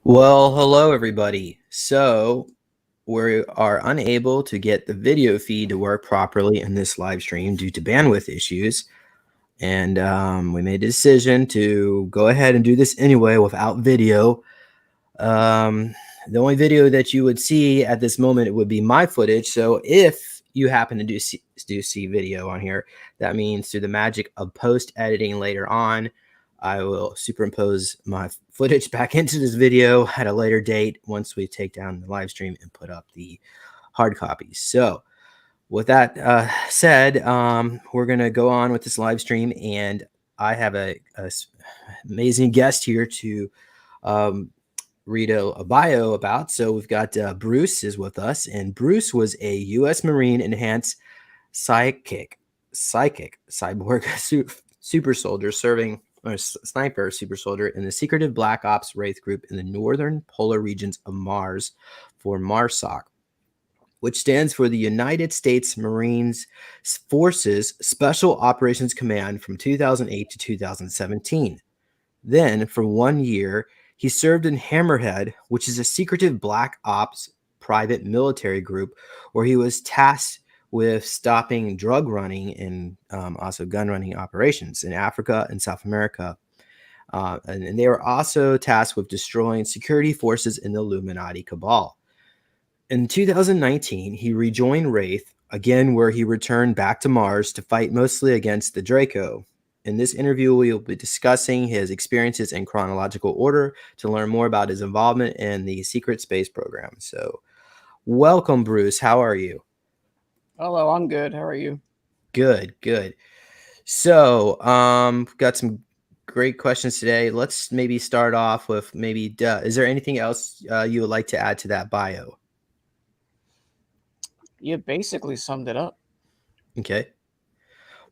Well, hello everybody. So we are unable to get the video feed to work properly in this live stream due to bandwidth issues. And we made a decision to go ahead and do this anyway without video. The only video that you would see at this moment would be my footage. So if you happen to do see video on here, that means through the magic of post editing later on, I will superimpose my footage back into this video at a later date once we take down the live stream and put up the hard copies. So with that said, we're going to go on with this live stream, and I have a amazing guest here to read a bio about. So we've got Bruce is with us, and Bruce was a U.S. Marine enhanced psychic cyborg super soldier serving or sniper super soldier in the secretive Black Ops Wraith group in the northern polar regions of Mars for MARSOC, which stands for the United States Marines Forces Special Operations Command from 2008 to 2017. Then, for 1 year, he served in Hammerhead, which is a secretive Black Ops private military group where he was tasked with stopping drug running and also gun running operations in Africa and South America. And they were also tasked with destroying security forces in the Illuminati cabal. In 2019, he rejoined Wraith, again where he returned back to Mars to fight mostly against the Draco. In this interview, we will be discussing his experiences in chronological order to learn more about his involvement in the secret space program. So, welcome, Bruce. How are you? Hello, I'm good. How are you? Good. So, got some great questions today. Let's maybe start off with is there anything else you would like to add to that bio? You basically summed it up. Okay.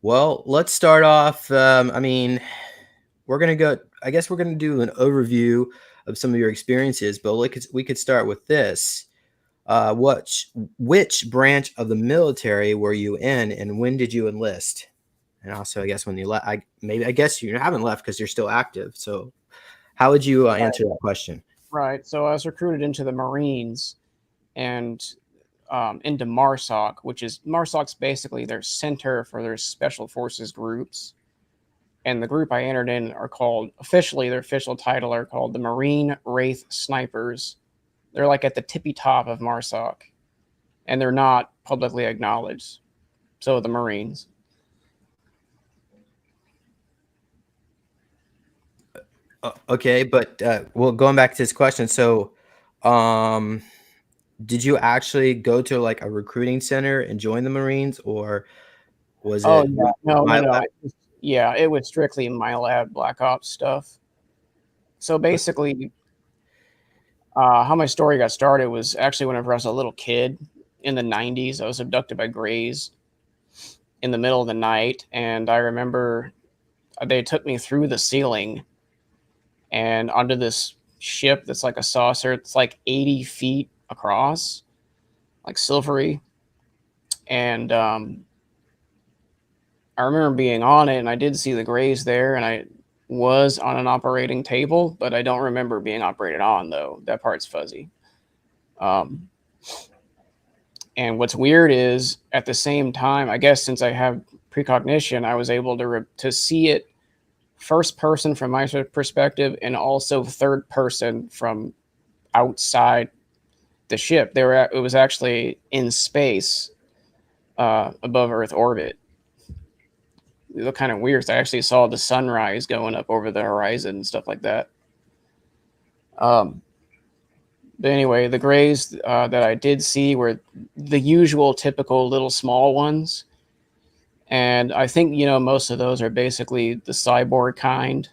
Well, let's start off. We're going to do an overview of some of your experiences, but we could start with this. Which branch of the military were you in, and when did you enlist? And also, I guess when you left, I guess you haven't left because you're still active. So how would you answer that question? Right. So I was recruited into the Marines and into MARSOC, which is MARSOC's basically their center for their special forces groups. And the group I entered in are called, officially, their official title are called the Marine Wraith Snipers. They're like at the tippy top of MARSOC, and they're not publicly acknowledged. So the Marines. Okay, but well, going back to this question, so did you actually go to like a recruiting center and join the Marines, or was it? Oh, yeah. No. Yeah, it was strictly milab Black Ops stuff. So basically, how my story got started was actually whenever I was a little kid in the 90s. I was abducted by Greys in the middle of the night, and I remember they took me through the ceiling and onto this ship that's like a saucer. It's like 80 feet across, like silvery. And I remember being on it, and I did see the Greys there, and I was on an operating table, but I don't remember being operated on, though. That part's fuzzy. And what's weird is, at the same time, I guess since I have precognition, I was able to see it first person from my perspective and also third person from outside the ship. It was actually in space above Earth orbit. It looked kind of weird. I actually saw the sunrise going up over the horizon and stuff like that. But anyway, the Greys that I did see were the usual typical little small ones. And I think, most of those are basically the cyborg kind.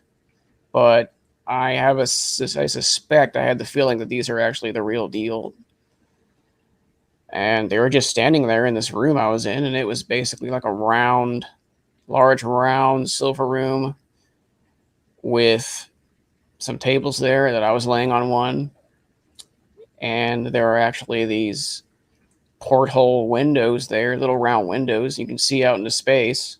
But I suspect, I had the feeling that these are actually the real deal. And they were just standing there in this room I was in, and it was basically like a large round silver room with some tables there that I was laying on one. And there are actually these porthole windows there, little round windows you can see out into space.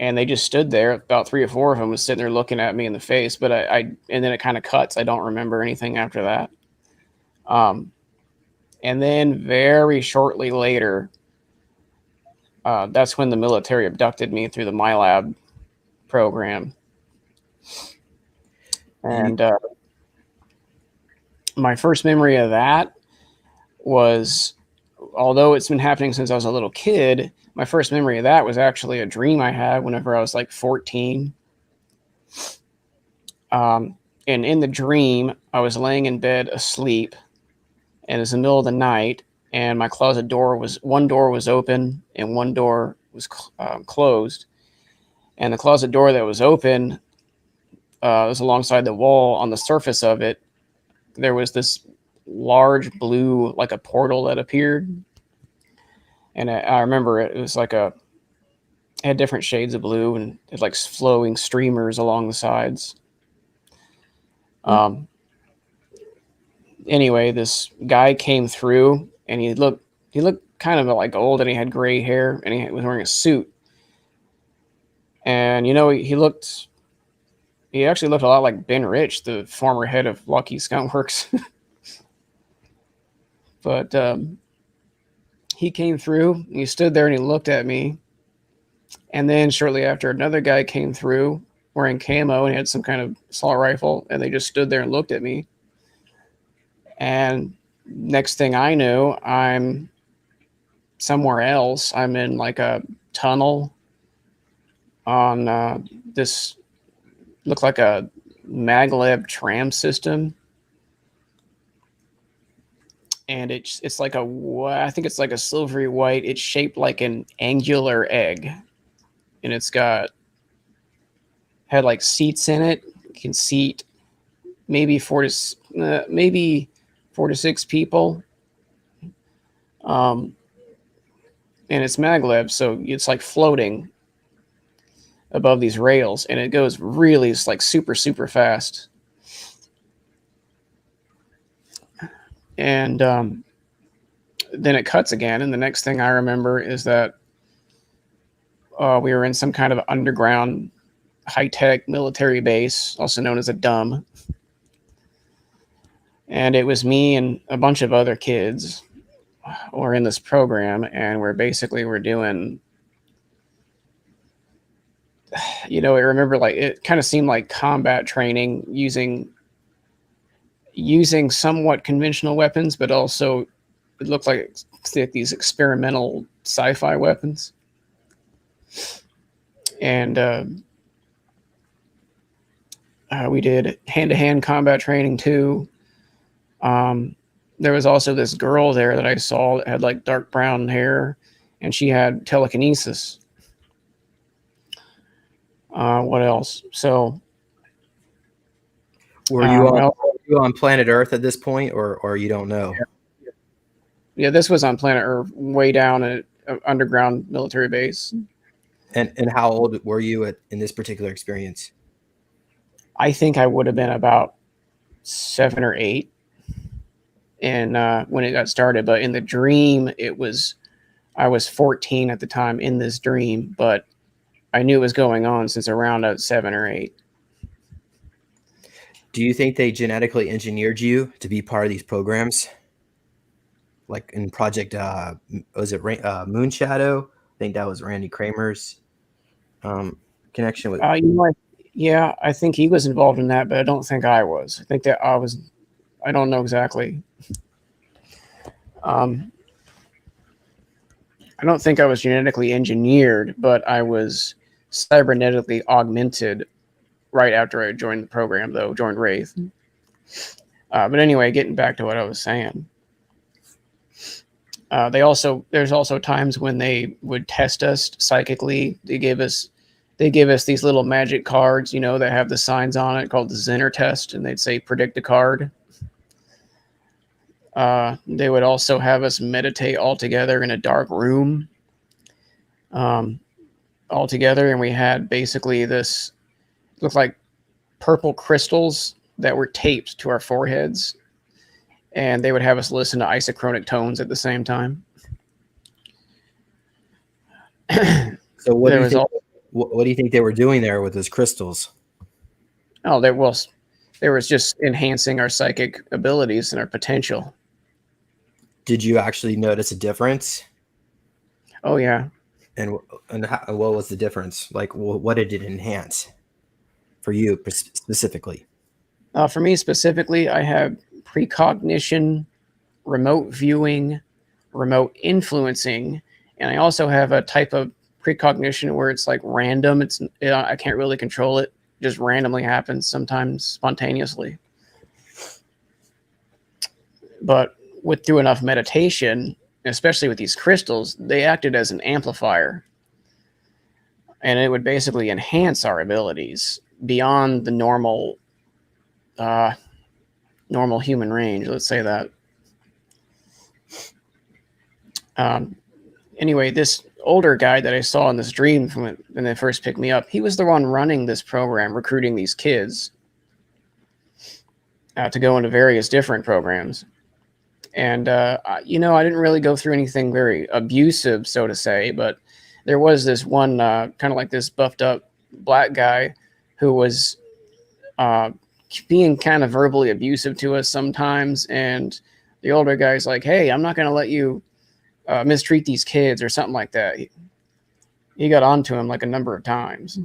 and they just stood there. About 3 or 4 of them was sitting there looking at me in the face. But and then it kind of cuts. I don't remember anything after that. And then very shortly later, that's when the military abducted me through the MILAB program. And my first memory of that was, although it's been happening since I was a little kid, my first memory of that was actually a dream I had whenever I was like 14. And in the dream, I was laying in bed asleep, and it's the middle of the night, and my closet one door was open and one door was closed. And the closet door that was open was alongside the wall. On the surface of it, there was this large blue, like a portal that appeared. And I remember it was like it had different shades of blue, and it had like flowing streamers along the sides. Anyway, this guy came through, and he looked kind of like old, and he had gray hair, and he was wearing a suit. And he actually looked a lot like Ben Rich, the former head of Lucky Skunkworks. But he came through, and he stood there, and he looked at me. And then shortly after, another guy came through wearing camo and had some kind of assault rifle, and they just stood there and looked at me. And next thing I knew, I'm somewhere else. I'm in like a tunnel on this looked like a maglev tram system. And it's like I think it's like a silvery white. It's shaped like an angular egg, and it's had like seats in it. You can seat maybe 4 to 6 people. And it's maglev, so it's like floating above these rails, and it goes really like super, super fast. And then it cuts again, and the next thing I remember is that we were in some kind of underground high-tech military base, also known as a dumb. And it was me and a bunch of other kids were in this program, and we're doing, I remember like it kind of seemed like combat training using somewhat conventional weapons, but also it looked like these experimental sci-fi weapons. And we did hand-to-hand combat training too. There was also this girl there that I saw that had like dark brown hair, and she had telekinesis. What else? So were you on planet Earth at this point, or you don't know? Yeah, this was on planet Earth, way down at an underground military base. And how old were you in this particular experience? I think I would have been about 7 or 8, and when it got started. But in the dream, I was 14 at the time in this dream, but I knew it was going on since around 7 or 8. Do you think they genetically engineered you to be part of these programs? Like in Project, was it Moonshadow? I think that was Randy Kramer's connection with. Yeah, I think he was involved in that, but I don't think I was. I think that I was. I don't know exactly. I don't think I was genetically engineered, but I was cybernetically augmented right after I joined the program, joined Wraith. But anyway, getting back to what I was saying. There's also times when they would test us psychically. They give us these little magic cards, that have the signs on it called the Zenner test, and they'd say predict a card. They would also have us meditate all together in a dark room, all together, and we had basically this looked like purple crystals that were taped to our foreheads, and they would have us listen to isochronic tones at the same time. So what do you think? What do you think they were doing there with those crystals? Oh, there was just enhancing our psychic abilities and our potential. Did you actually notice a difference? Oh yeah. And what was the difference? Like, what did it enhance for you specifically? For me specifically, I have precognition, remote viewing, remote influencing, and I also have a type of precognition where it's like random. I can't really control it; just randomly happens sometimes spontaneously. But through enough meditation, especially with these crystals, they acted as an amplifier, and it would basically enhance our abilities beyond the uh, normal human range. Let's say that. Um, anyway, this older guy that I saw in this dream when they first picked me up, he was the one running this program, recruiting these kids to go into various different programs. And, I didn't really go through anything very abusive, so to say, but there was this one kind of like this buffed up black guy who was being kind of verbally abusive to us sometimes. And the older guy's like, hey, I'm not going to let you mistreat these kids or something like that. He got onto him like a number of times.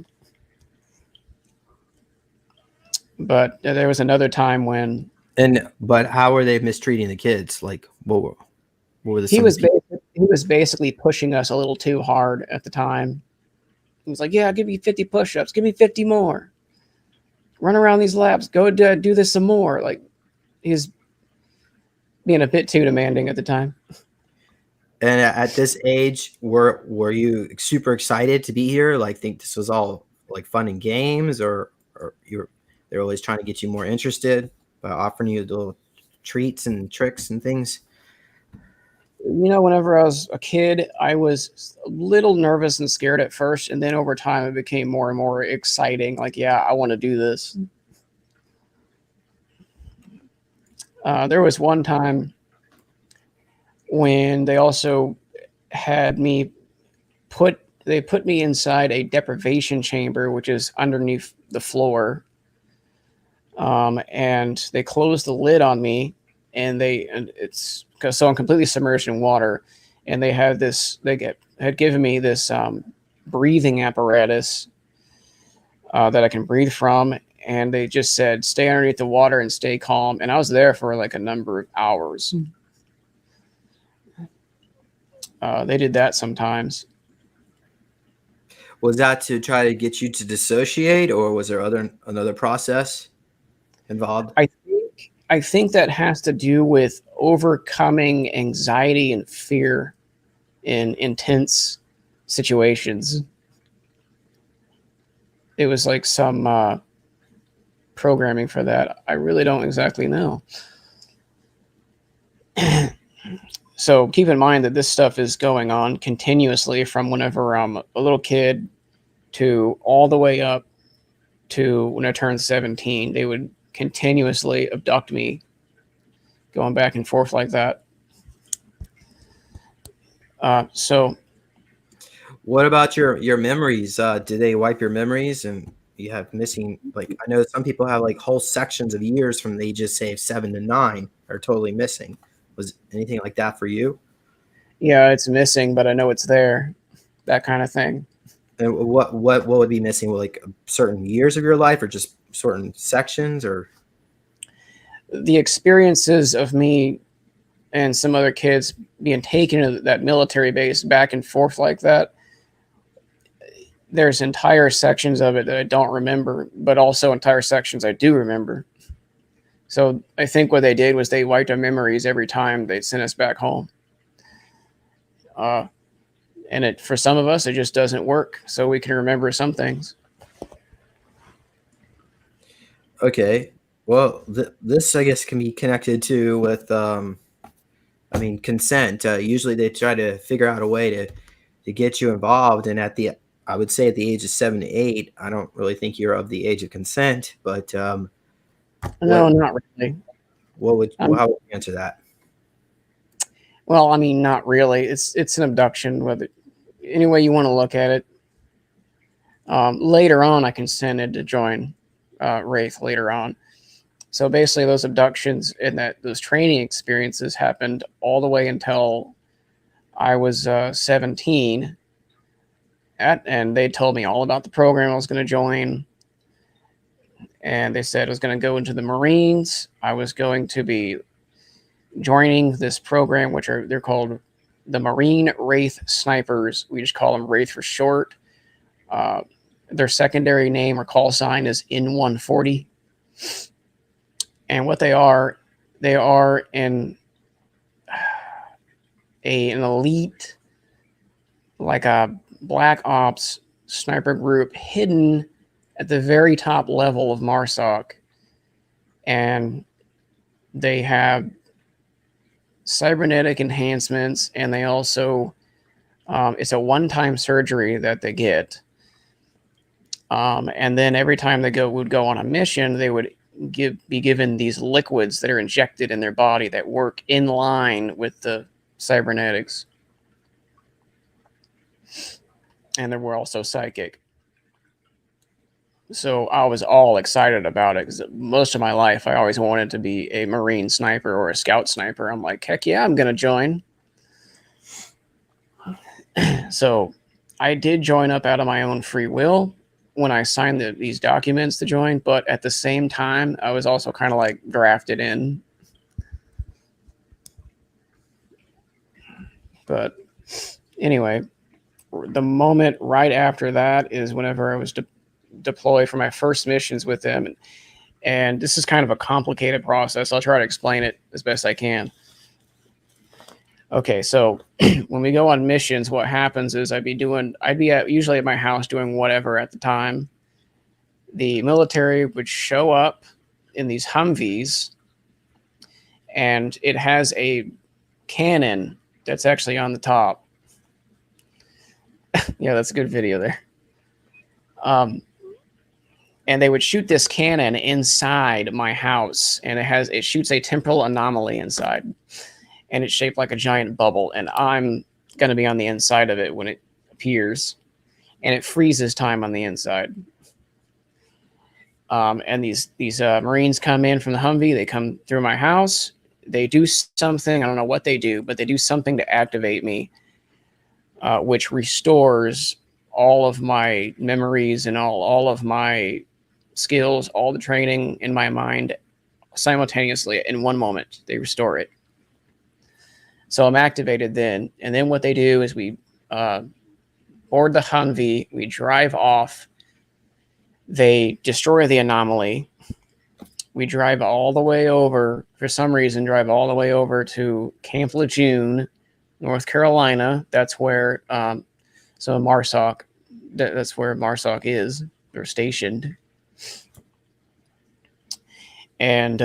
But there was another time when But how were they mistreating the kids? Like, what were the he was basically pushing us a little too hard at the time. He was like, "Yeah, give me 50 push-ups, give me 50 more. Run around these labs, go do this some more." Like, he was being a bit too demanding at the time. And at this age, were you super excited to be here? Like, think this was all like fun and games, or they're always trying to get you more interested by offering you little treats and tricks and things? Whenever I was a kid, I was a little nervous and scared at first, and then over time, it became more and more exciting. Like, yeah, I want to do this. There was one time when they also had me put me inside a deprivation chamber, which is underneath the floor, and they closed the lid on me, and it's because so I'm completely submerged in water, and they had given me this breathing apparatus that I can breathe from, and they just said stay underneath the water and stay calm, and I was there for like a number of hours. They did that sometimes. Was that to try to get you to dissociate, or was there another process involved? I think that has to do with overcoming anxiety and fear in intense situations. It was like some programming for that. I really don't exactly know. So keep in mind that this stuff is going on continuously from whenever I'm a little kid to all the way up to when I turned 17. They would continuously abduct me, going back and forth like that. So what about your memories? Did they wipe your memories and you have missing, like, I know some people have like whole sections of years from the ages, say, 7 to 9 are totally missing. Was anything like that for you? yeah, it's missing, but I know it's there. That kind of thing. And what would be missing? Like certain years of your life, or just certain sections, or The experiences of me and some other kids being taken to that military base back and forth like that. There's entire sections of it that I don't remember, but also entire sections I do remember. So I think what they did was they wiped our memories every time they sent us back home. And for some of us, it just doesn't work. So we can remember some things. okay. Well, this, I guess, can be connected to with consent. Usually they try to figure out a way to get you involved, and I would say at the age of 7 to 8, I don't really think you're of the age of consent. But No, what not really. how would you answer that? Well, I mean, not really. It's an abduction, whether any way you want to look at it. Later on, I consented to join Wraith later on. So basically, those abductions and those training experiences happened all the way until I was 17. And they told me all about the program I was going to join. And they said I was going to go into the Marines. I was going to be joining this program, which they're called the Marine Wraith Snipers. We just call them Wraith for short. Their secondary name or call sign is N140. And what they are an elite, like a Black Ops sniper group hidden at the very top level of MARSOC. And they have cybernetic enhancements, and they also, it's a one-time surgery that they get. And then every time they would go on a mission, they would be given these liquids that are injected in their body that work in line with the cybernetics. And they were also psychic. So I was all excited about it because most of my life I always wanted to be a Marine sniper or a scout sniper. I'm like, heck yeah, I'm going to join. So I did join up out of my own free will when I signed these documents to join, but at the same time, I was also kind of like drafted in. But anyway, the moment right after that is whenever I was deployed for my first missions with them. And this is kind of a complicated process. I'll try to explain it as best I can. Okay, so when we go on missions, what happens is I'd be usually at my house doing whatever at the time. The military would show up in these Humvees, and it has a cannon that's actually on the top. Yeah, that's a good video there. And they would shoot this cannon inside my house, and it shoots a temporal anomaly inside, and it's shaped like a giant bubble, and I'm going to be on the inside of it when it appears, and it freezes time on the inside. And these Marines come in from the Humvee. They come through my house. They do something. I don't know what they do, but they do something to activate me, which restores all of my memories and all of my skills, all the training in my mind simultaneously in one moment. They restore it. So I'm activated then. And then what they do is we board the Humvee. We drive off. They destroy the anomaly. We drive all the way over, for some reason, to Camp Lejeune, North Carolina. That's where MARSOC, that's where MARSOC is. They're stationed. And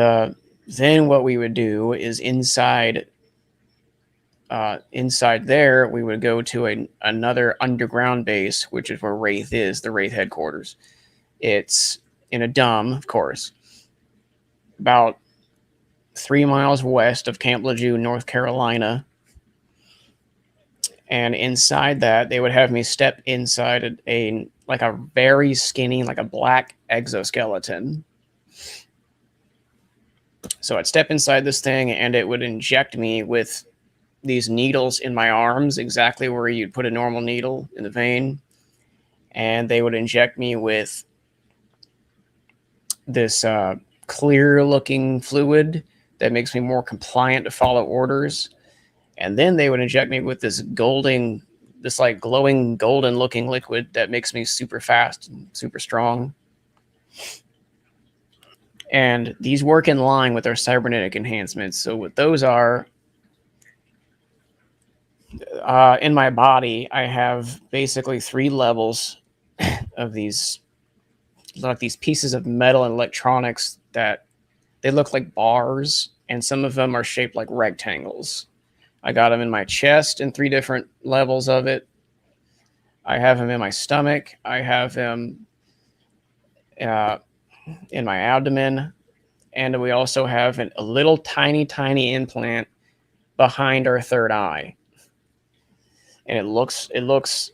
then what we would do is inside there, we would go to another underground base, which is where Wraith is, the Wraith headquarters. It's in a dome, of course, about 3 miles west of Camp Lejeune, North Carolina. And inside that, they would have me step inside a very skinny, like a black exoskeleton. So I'd step inside this thing, and it would inject me with these needles in my arms, exactly where you'd put a normal needle in the vein. And they would inject me with this clear-looking fluid that makes me more compliant to follow orders. And then they would inject me with this glowing golden-looking liquid that makes me super fast and super strong. And these work in line with our cybernetic enhancements. So what those are, in my body, I have basically 3 levels of these pieces of metal and electronics that they look like bars, and some of them are shaped like rectangles. I got them in my chest in 3 different levels of it. I have them in my stomach. I have them in my abdomen. And we also have a little tiny implant behind our third eye. And it looks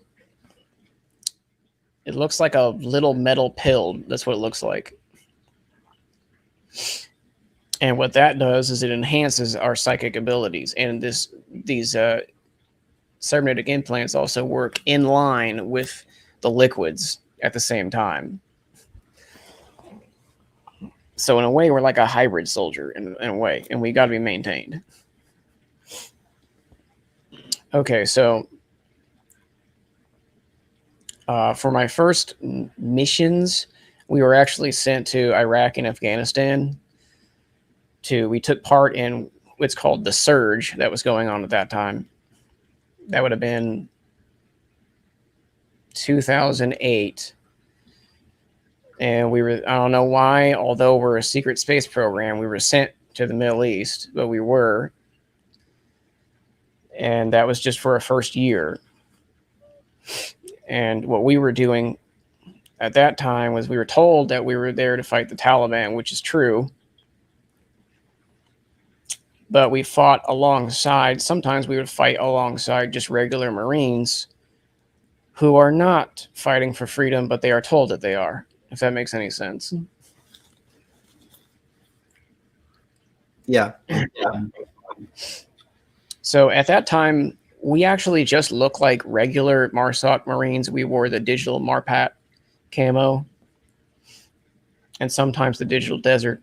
It looks like a little metal pill. That's what it looks like. And what that does is it enhances our psychic abilities. And these cybernetic implants also work in line with the liquids at the same time. So in a way, we're like a hybrid soldier in a way, and we got to be maintained. Okay, so for my first missions, we were actually sent to Iraq and Afghanistan. We took part in what's called the surge that was going on at that time. That would have been 2008. And we were, I don't know why, although we're a secret space program, we were sent to the Middle East, but we were. And that was just for a first year. And what we were doing at that time was we were told that we were there to fight the Taliban, which is true. But we fought alongside, sometimes we would fight alongside just regular Marines who are not fighting for freedom, but they are told that they are, if that makes any sense. Yeah. So at that time, we actually just looked like regular MARSOC Marines. We wore the digital Marpat camo and sometimes the digital desert.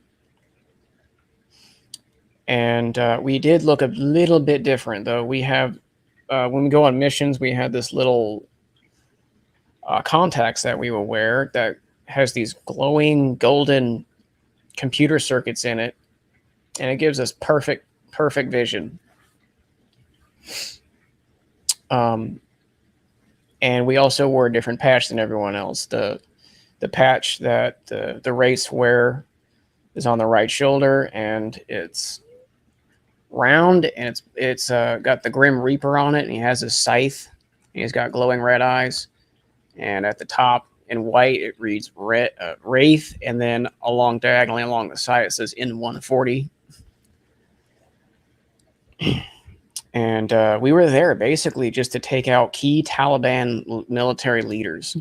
And we did look a little bit different, though. We have, when we go on missions, we had this little contacts that we will wear that has these glowing golden computer circuits in it, and it gives us perfect vision. And we also wore a different patch than everyone else. The patch that the Wraiths wear is on the right shoulder, and it's round, and it's got the Grim Reaper on it, and he has a scythe, and he's got glowing red eyes. And at the top in white, it reads Wraith, and then diagonally along the side, it says N140. And we were there basically just to take out key Taliban military leaders.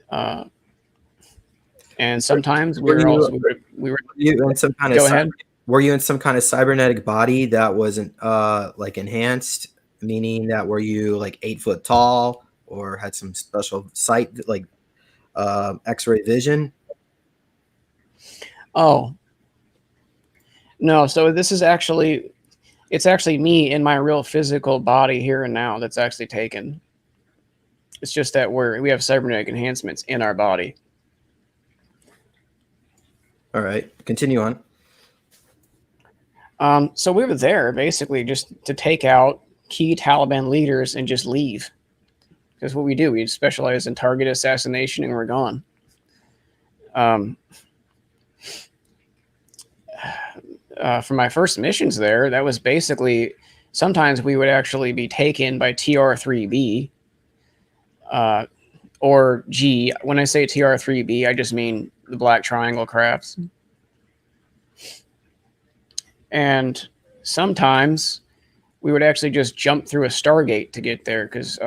And sometimes we were in some kind go of ahead. Were you in some kind of cybernetic body that wasn't like enhanced, meaning that were you like 8 foot tall or had some special sight like X-ray vision? Oh, no. So this is actually, it's actually me in my real physical body here and now that's actually taken. It's just that we have cybernetic enhancements in our body. All right, continue on. So we were there basically just to take out key Taliban leaders and just leave. Because what we do, we specialize in target assassination and we're gone. For my first missions there, that was basically, sometimes we would actually be taken by TR3B or G. When I say TR3B, I just mean the Black Triangle crafts. And sometimes we would actually just jump through a Stargate to get there, because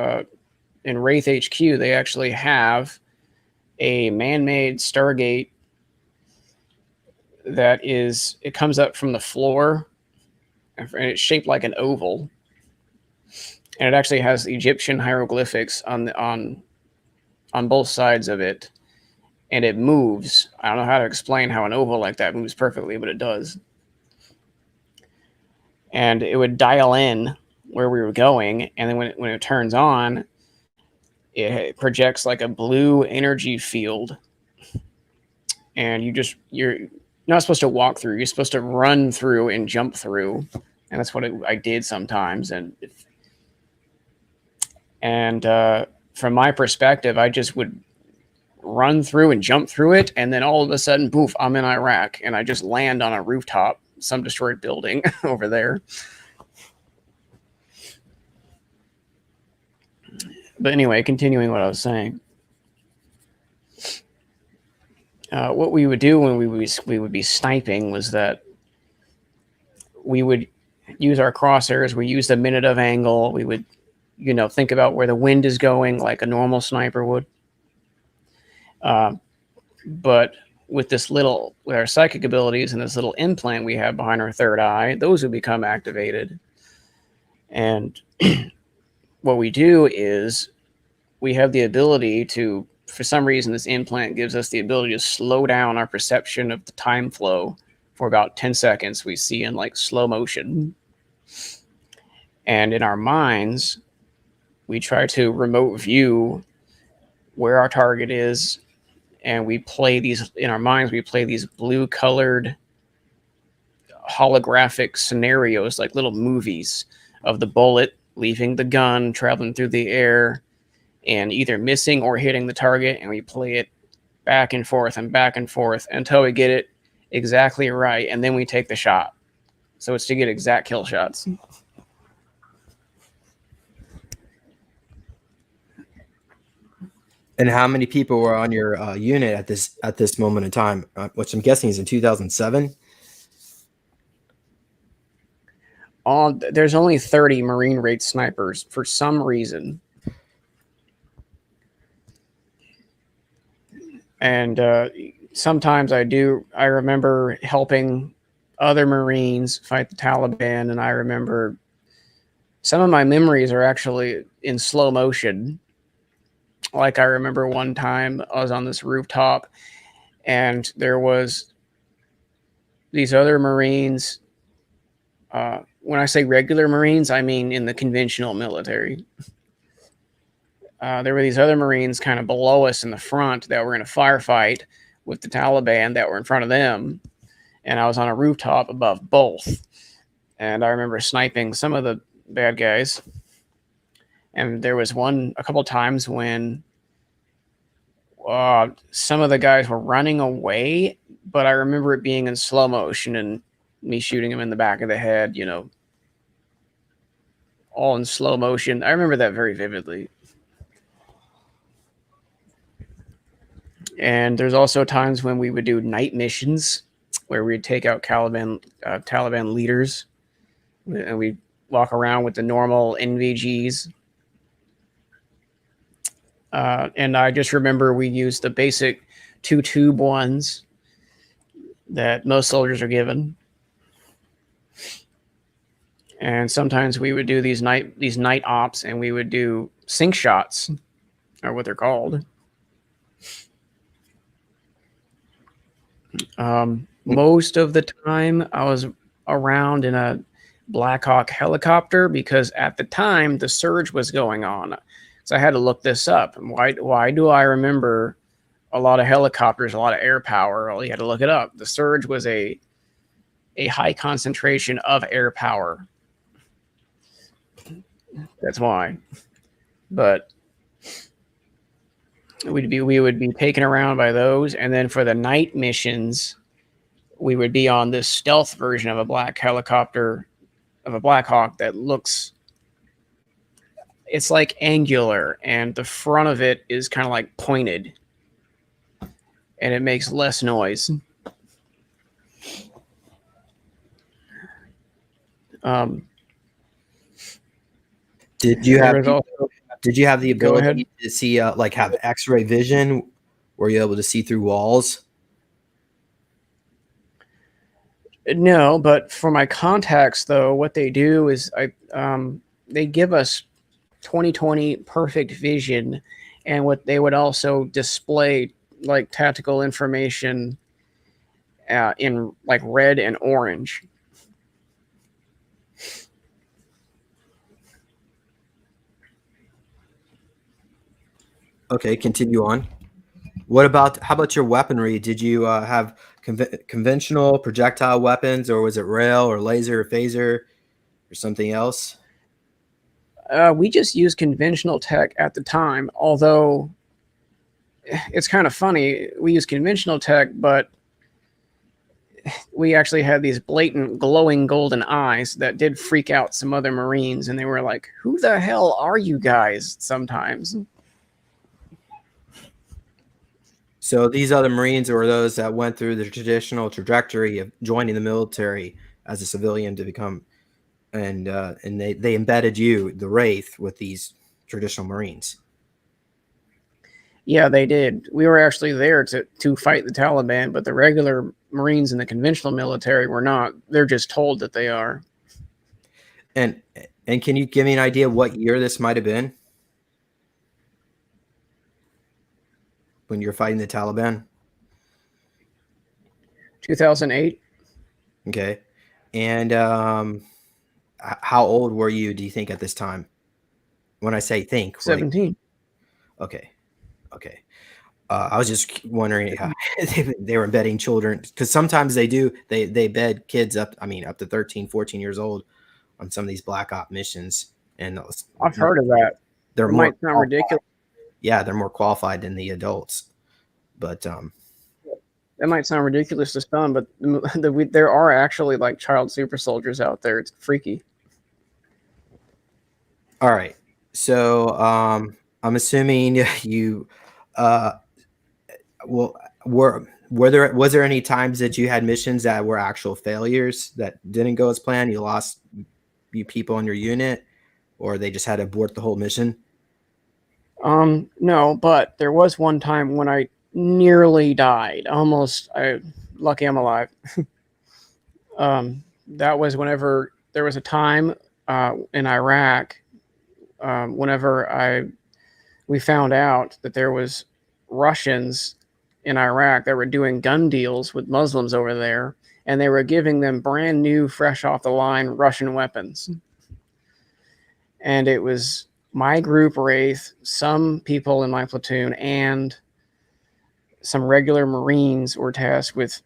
in Wraith HQ, they actually have a man-made Stargate that is, it comes up from the floor, and it's shaped like an oval. And it actually has Egyptian hieroglyphics on both sides of it. And it moves. I don't know how to explain how an oval like that moves perfectly, but it does. And it would dial in where we were going, and then when it turns on, it projects like a blue energy field. And you're not supposed to walk through. You're supposed to run through and jump through, and that's what I did sometimes. And from my perspective, I just would run through and jump through it, and then all of a sudden, poof, I'm in Iraq, and I just land on a rooftop, some destroyed building over there. But anyway, continuing what I was saying. What we would do when we would be sniping was that we would use our crosshairs. We used the minute of angle. We would think about where the wind is going like a normal sniper would. But with our psychic abilities and this little implant we have behind our third eye, those would become activated. And what we do is we have the ability to, for some reason, this implant gives us the ability to slow down our perception of the time flow for about 10 seconds. We see in like slow motion. And in our minds, we try to remote view where our target is. And we play these, in our minds, we play these blue colored holographic scenarios, like little movies of the bullet leaving the gun, traveling through the air, and either missing or hitting the target. And we play it back and forth until we get it exactly right. And then we take the shot. So it's to get exact kill shots. And how many people were on your unit at this moment in time, which I'm guessing is in 2007? There's only 30 Marine Wraith snipers for some reason. And sometimes I remember helping other Marines fight the Taliban, and I remember some of my memories are actually in slow motion. Like I remember one time I was on this rooftop and there was these other Marines. When I say regular Marines, I mean in the conventional military. There were these other Marines kind of below us in the front that were in a firefight with the Taliban that were in front of them. And I was on a rooftop above both. And I remember sniping some of the bad guys. And there was a couple times when some of the guys were running away, but I remember it being in slow motion and me shooting him in the back of the head, all in slow motion. I remember that very vividly. And there's also times when we would do night missions where we'd take out Taliban leaders, and we'd walk around with the normal NVGs. And I just remember we used the basic 2-tube ones that most soldiers are given. And sometimes we would do these night ops, and we would do sync shots, or what they're called. Most of the time I was around in a Black Hawk helicopter because at the time the surge was going on. So I had to look this up. And why do I remember a lot of helicopters, a lot of air power? Well, you had to look it up. The surge was a high concentration of air power. That's why. But we would be taken around by those, and then for the night missions, we would be on this stealth version of a Black Hawk that looks, it's like angular, and the front of it is kind of like pointed, and it makes less noise. Did you have the ability to see have X-ray vision? Were you able to see through walls? No, but for my contacts, though, what they do is they give us 20/20 perfect vision, and what they would also display like tactical information in like red and orange. Okay, continue on. How about your weaponry? Did you have conventional projectile weapons, or was it rail or laser or phaser or something else? We just used conventional tech at the time, although it's kind of funny. We used conventional tech, but we actually had these blatant glowing golden eyes that did freak out some other Marines, and they were like, "Who the hell are you guys?" sometimes. So these other Marines were those that went through the traditional trajectory of joining the military as a civilian to become and they embedded you, the Wraith, with these traditional Marines. Yeah, they did. We were actually there to fight the Taliban, but the regular Marines in the conventional military were not. They're just told that they are. And can you give me an idea what year this might have been when you're fighting the Taliban? 2008. Okay. And how old were you, do you think, at this time? When I say think, 17. Okay. I was just wondering how they were embedding children, because sometimes they do. They embed kids up to 13, 14 years old on some of these Black Op missions. And I've heard of that. They're It more might sound ridiculous. Yeah, they're more qualified than the adults. But that might sound ridiculous to some, but there are actually like child super soldiers out there. It's freaky. All right. So I'm assuming you was there any times that you had missions that were actual failures that didn't go as planned? You lost people in your unit, or they just had to abort the whole mission? No, but there was one time when I nearly died. Lucky I'm alive. That was whenever there was a time in Iraq, whenever we found out that there was Russians in Iraq that were doing gun deals with Muslims over there, and they were giving them brand new, fresh off the line Russian weapons. And it was my group Wraith, some people in my platoon, and some regular Marines were tasked with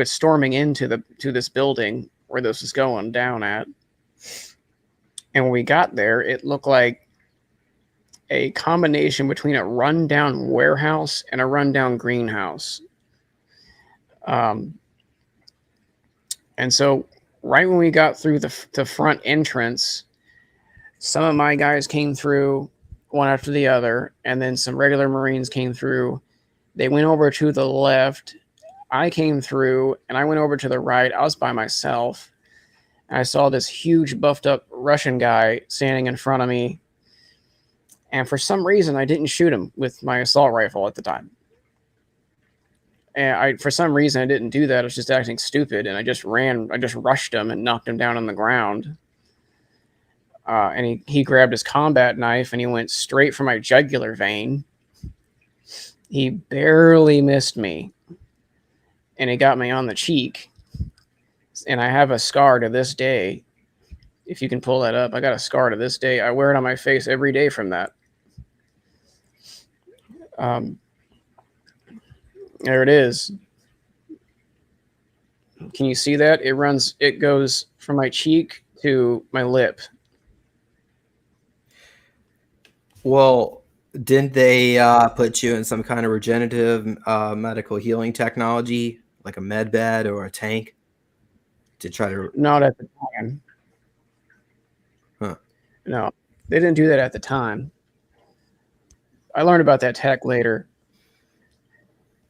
storming into this building where this was going down at. And when we got there, it looked like a combination between a rundown warehouse and a rundown greenhouse. And so right when we got through the front entrance, some of my guys came through one after the other, and then some regular Marines came through. They went over to the left. I came through, and I went over to the right. I was by myself. And I saw this huge buffed up Russian guy standing in front of me. And for some reason, I didn't shoot him with my assault rifle at the time. And for some reason, I didn't do that. I was just acting stupid, and I just rushed him and knocked him down on the ground. And he grabbed his combat knife, and he went straight for my jugular vein. He barely missed me, and he got me on the cheek. And I have a scar to this day. If you can pull that up, I got a scar to this day. I wear it on my face every day from that. There it is. Can you see that? It goes from my cheek to my lip. Well, didn't they put you in some kind of regenerative medical healing technology, like a med bed or a tank, to try to? Not at the time. Huh. No, they didn't do that at the time. I learned about that tech later.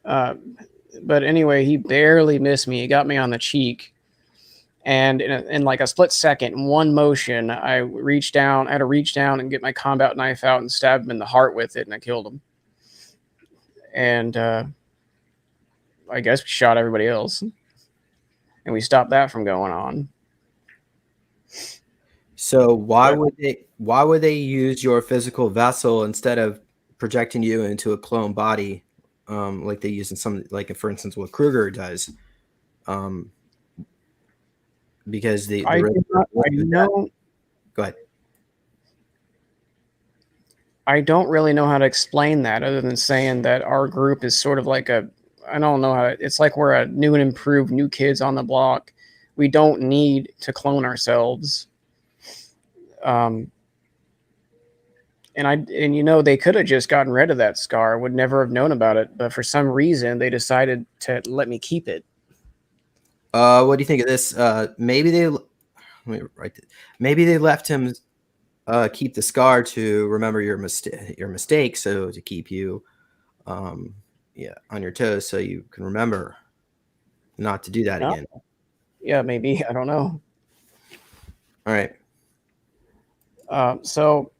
But anyway, he barely missed me. He got me on the cheek. And in like a split second, in one motion, I had to reach down and get my combat knife out and stab him in the heart with it, and I killed him. And I guess we shot everybody else. And we stopped that from going on. So why would they use your physical vessel instead of projecting you into a clone body, like they use in some, like for instance what Kruger does? Because Go ahead. I don't really know how to explain that, other than saying that our group is sort of like I don't know how it's like we're a new and improved new kids on the block. We don't need to clone ourselves. And they could have just gotten rid of that scar. Would never have known about it, but for some reason they decided to let me keep it. What do you think of this? Maybe they left him keep the scar to remember your mistake, so to keep you on your toes, so you can remember not to do that again. Yeah, maybe. I don't know. All right. So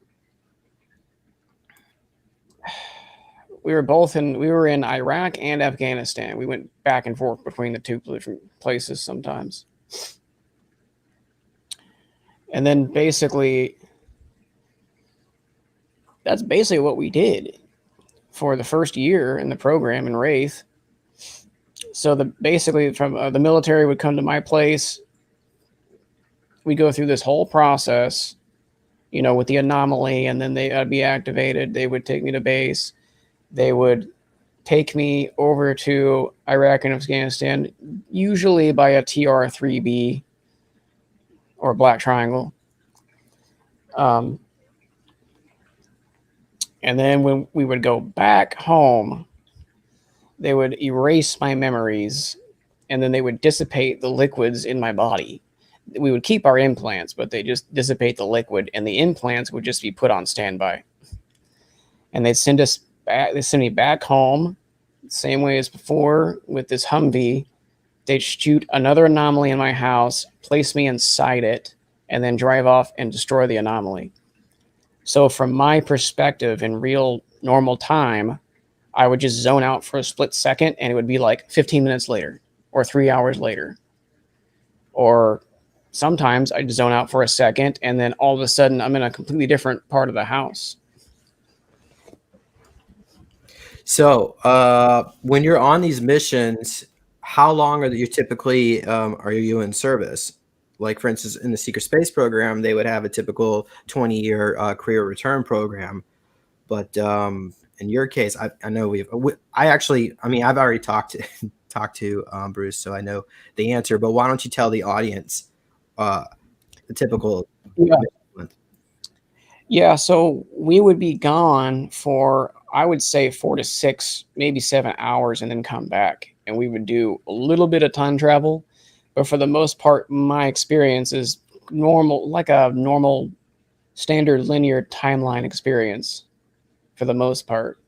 we were in Iraq and Afghanistan. We went back and forth between the two different places sometimes. And then basically, that's basically what we did for the first year in the program in Wraith. So basically from the military would come to my place. We go through this whole process, with the anomaly, and then I'd be activated. They would take me to base. They would take me over to Iraq and Afghanistan, usually by a TR-3B or Black Triangle. And then when we would go back home, they would erase my memories, and then they would dissipate the liquids in my body. We would keep our implants, but they just dissipate the liquid, and the implants would just be put on standby. And they'd send us back. They send me back home, same way as before with this Humvee. They'd shoot another anomaly in my house, place me inside it, and then drive off and destroy the anomaly. So from my perspective, in real normal time, I would just zone out for a split second, and it would be like 15 minutes later or 3 hours later. Or sometimes I'd zone out for a second, and then all of a sudden I'm in a completely different part of the house. So when you're on these missions, how long are you typically are you in service? Like, for instance, in the secret space program, they would have a typical 20-year career return program. But in your case, I know I've already talked to Bruce, so I know the answer. But why don't you tell the audience the typical? Yeah, so we would be gone for, I would say, 4 to 6, maybe 7 hours, and then come back. And we would do a little bit of time travel. But for the most part, my experience is normal, like a normal standard linear timeline experience for the most part.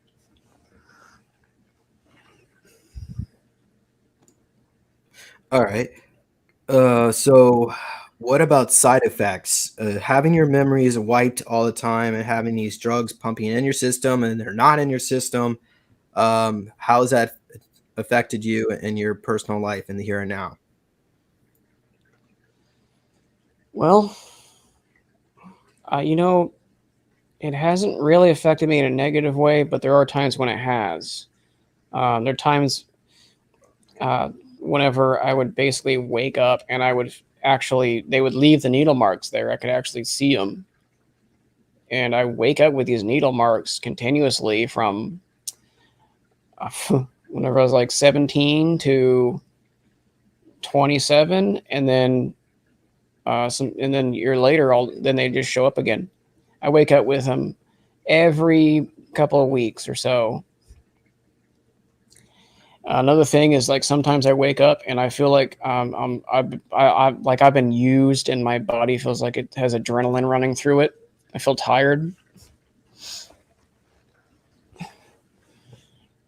All right. So what about side effects? Having your memories wiped all the time and having these drugs pumping in your system and they're not in your system. How has that affected you in your personal life in the here and now? Well, it hasn't really affected me in a negative way, but there are times when it has. There are times whenever I would basically wake up and they would leave the needle marks there. I could actually see them. And I wake up with these needle marks continuously from whenever I was like 17 to 27. And then and then a year later, then they just show up again. I wake up with them every couple of weeks or so. Another thing is, like, sometimes I wake up and I feel like I've been used, and my body feels like it has adrenaline running through it. I feel tired,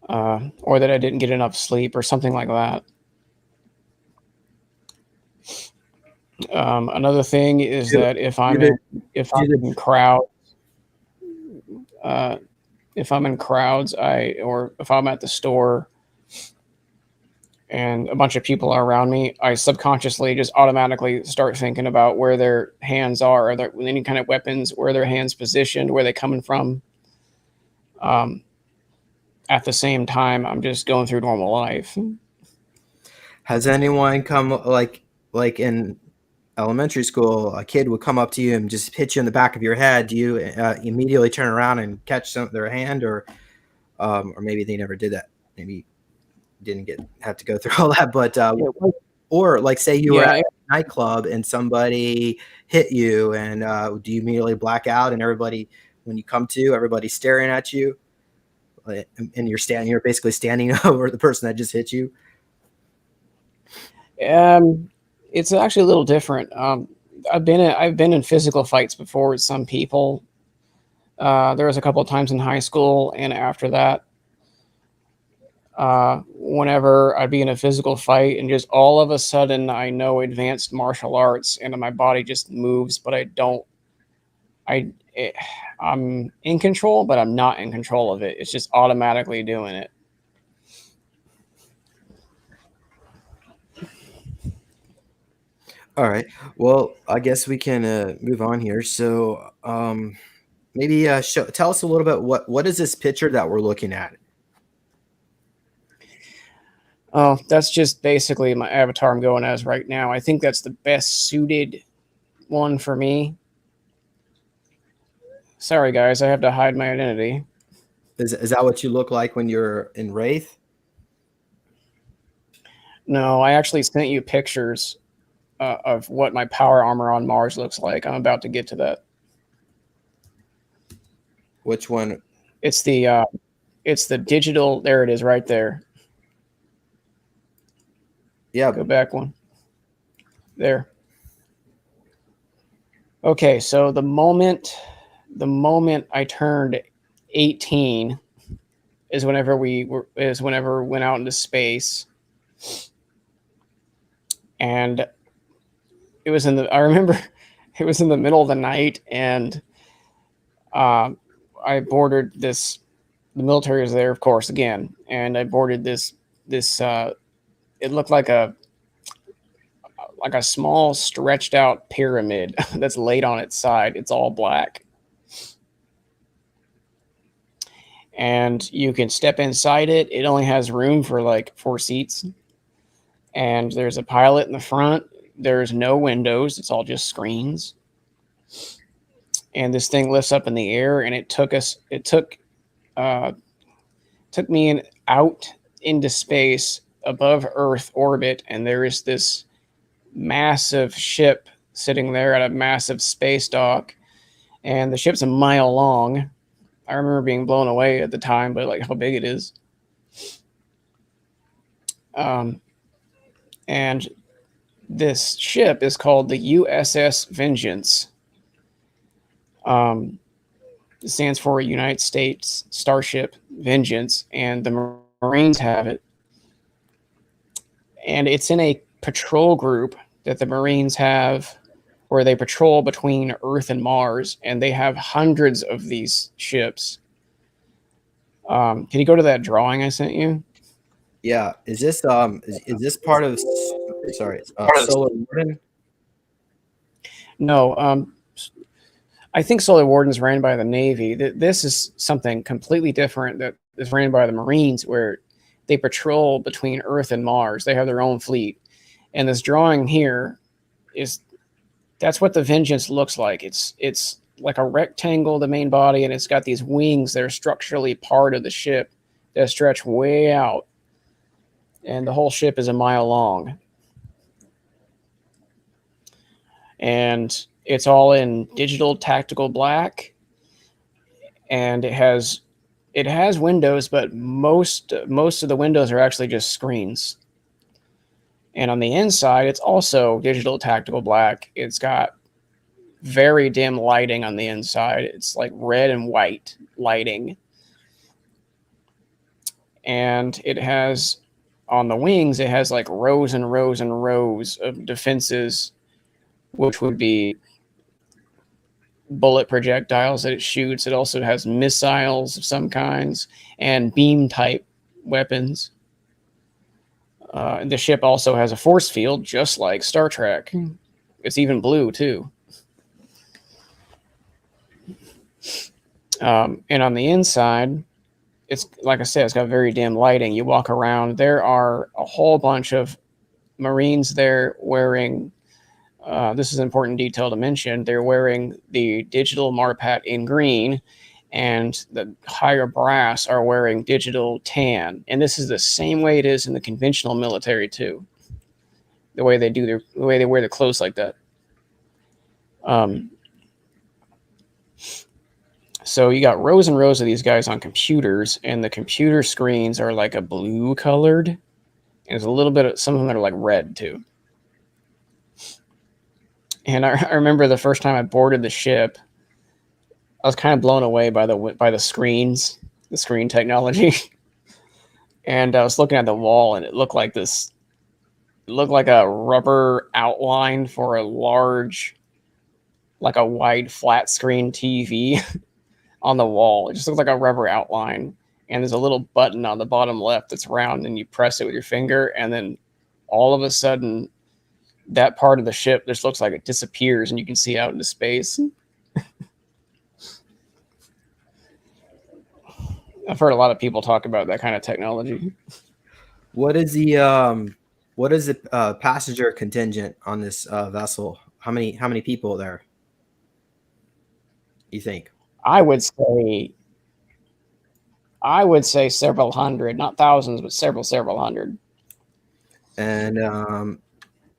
or that I didn't get enough sleep, or something like that. Another thing is that if I'm in crowds, or if I'm at the store and a bunch of people are around me, I subconsciously just automatically start thinking about where their hands are, or any kind of weapons, where their hands positioned, where they're coming from. At the same time, I'm just going through normal life. Has anyone come, like in elementary school, a kid would come up to you and just hit you in the back of your head? Do you immediately turn around and catch their hand, or maybe they never did that? Maybe didn't have to go through all that, but or like, say you were at a nightclub and somebody hit you, and do you immediately black out, and everybody, when you come to, everybody's staring at you, and you're basically standing over the person that just hit you? It's actually a little different. I've been in physical fights before with some people. There was a couple of times in high school, and after that, whenever I'd be in a physical fight and just all of a sudden I know advanced martial arts and my body just moves, but I don't I'm in control, but I'm not in control of it. It's just automatically doing it. All right. Well, I guess we can move on here. So, maybe tell us a little bit what is this picture that we're looking at? Oh, that's just basically my avatar I'm going as right now. I think that's the best suited one for me. Sorry, guys, I have to hide my identity. Is that what you look like when you're in Wraith? No, I actually sent you pictures of what my power armor on Mars looks like. I'm about to get to that. Which one? It's the digital. There it is, right there. Yeah. Go back one. There. Okay, so the moment I turned 18 is whenever we went out into space, and it was I remember it was in the middle of the night, and I boarded this. The military was there, of course, again, and I boarded this. It looked like a small stretched out pyramid that's laid on its side. It's all black. And you can step inside it. It only has room for like 4 seats. And there's a pilot in the front. There's no windows. It's all just screens. And this thing lifts up in the air, and it took me out into space above Earth orbit, and there is this massive ship sitting there at a massive space dock, and the ship's a mile long. I remember being blown away at the time, but like how big it is. And this ship is called the USS Vengeance. It stands for United States Starship Vengeance, and the Marines have it. And it's in a patrol group that the Marines have where they patrol between Earth and Mars, and they have hundreds of these ships. Can you go to that drawing I sent you? Yeah. Is this part of Solar Warden? No. I think Solar Warden's ran by the Navy. This is something completely different that is ran by the Marines, where they patrol between Earth and Mars. They have their own fleet. And this drawing here that's what the Vengeance looks like. It's like a rectangle, the main body, and it's got these wings that are structurally part of the ship that stretch way out. And the whole ship is a mile long. And it's all in digital tactical black. And it has windows, but most of the windows are actually just screens. And on the inside, it's also digital tactical black. It's got very dim lighting on the inside. It's like red and white lighting. And it has, on the wings, it has like rows and rows and rows of defenses, which would be bullet projectiles that it shoots. It also has missiles of some kinds and beam type weapons. The ship also has a force field, just like Star Trek. It's even blue, too. And on the inside, it's like I said, it's got very dim lighting. You walk around, there are a whole bunch of Marines there wearing, this is an important detail to mention, they're wearing the digital Marpat in green, and the higher brass are wearing digital tan. And this is the same way it is in the conventional military too. The way they wear their clothes like that. So you got rows and rows of these guys on computers, and the computer screens are like a blue colored, and there's a little bit of some of them that are like red too. And I remember the first time I boarded the ship, I was kind of blown away by the screens, the screen technology. And I was looking at the wall, and it looked like a rubber outline for a large, like a wide flat screen TV on the wall. It just looks like a rubber outline. And there's a little button on the bottom left that's round, and you press it with your finger, and then all of a sudden, that part of the ship just looks like it disappears, and you can see out into space. I've heard a lot of people talk about that kind of technology. What is the passenger contingent on this vessel? How many people there, you think? I would say several hundred, not thousands, but several hundred. And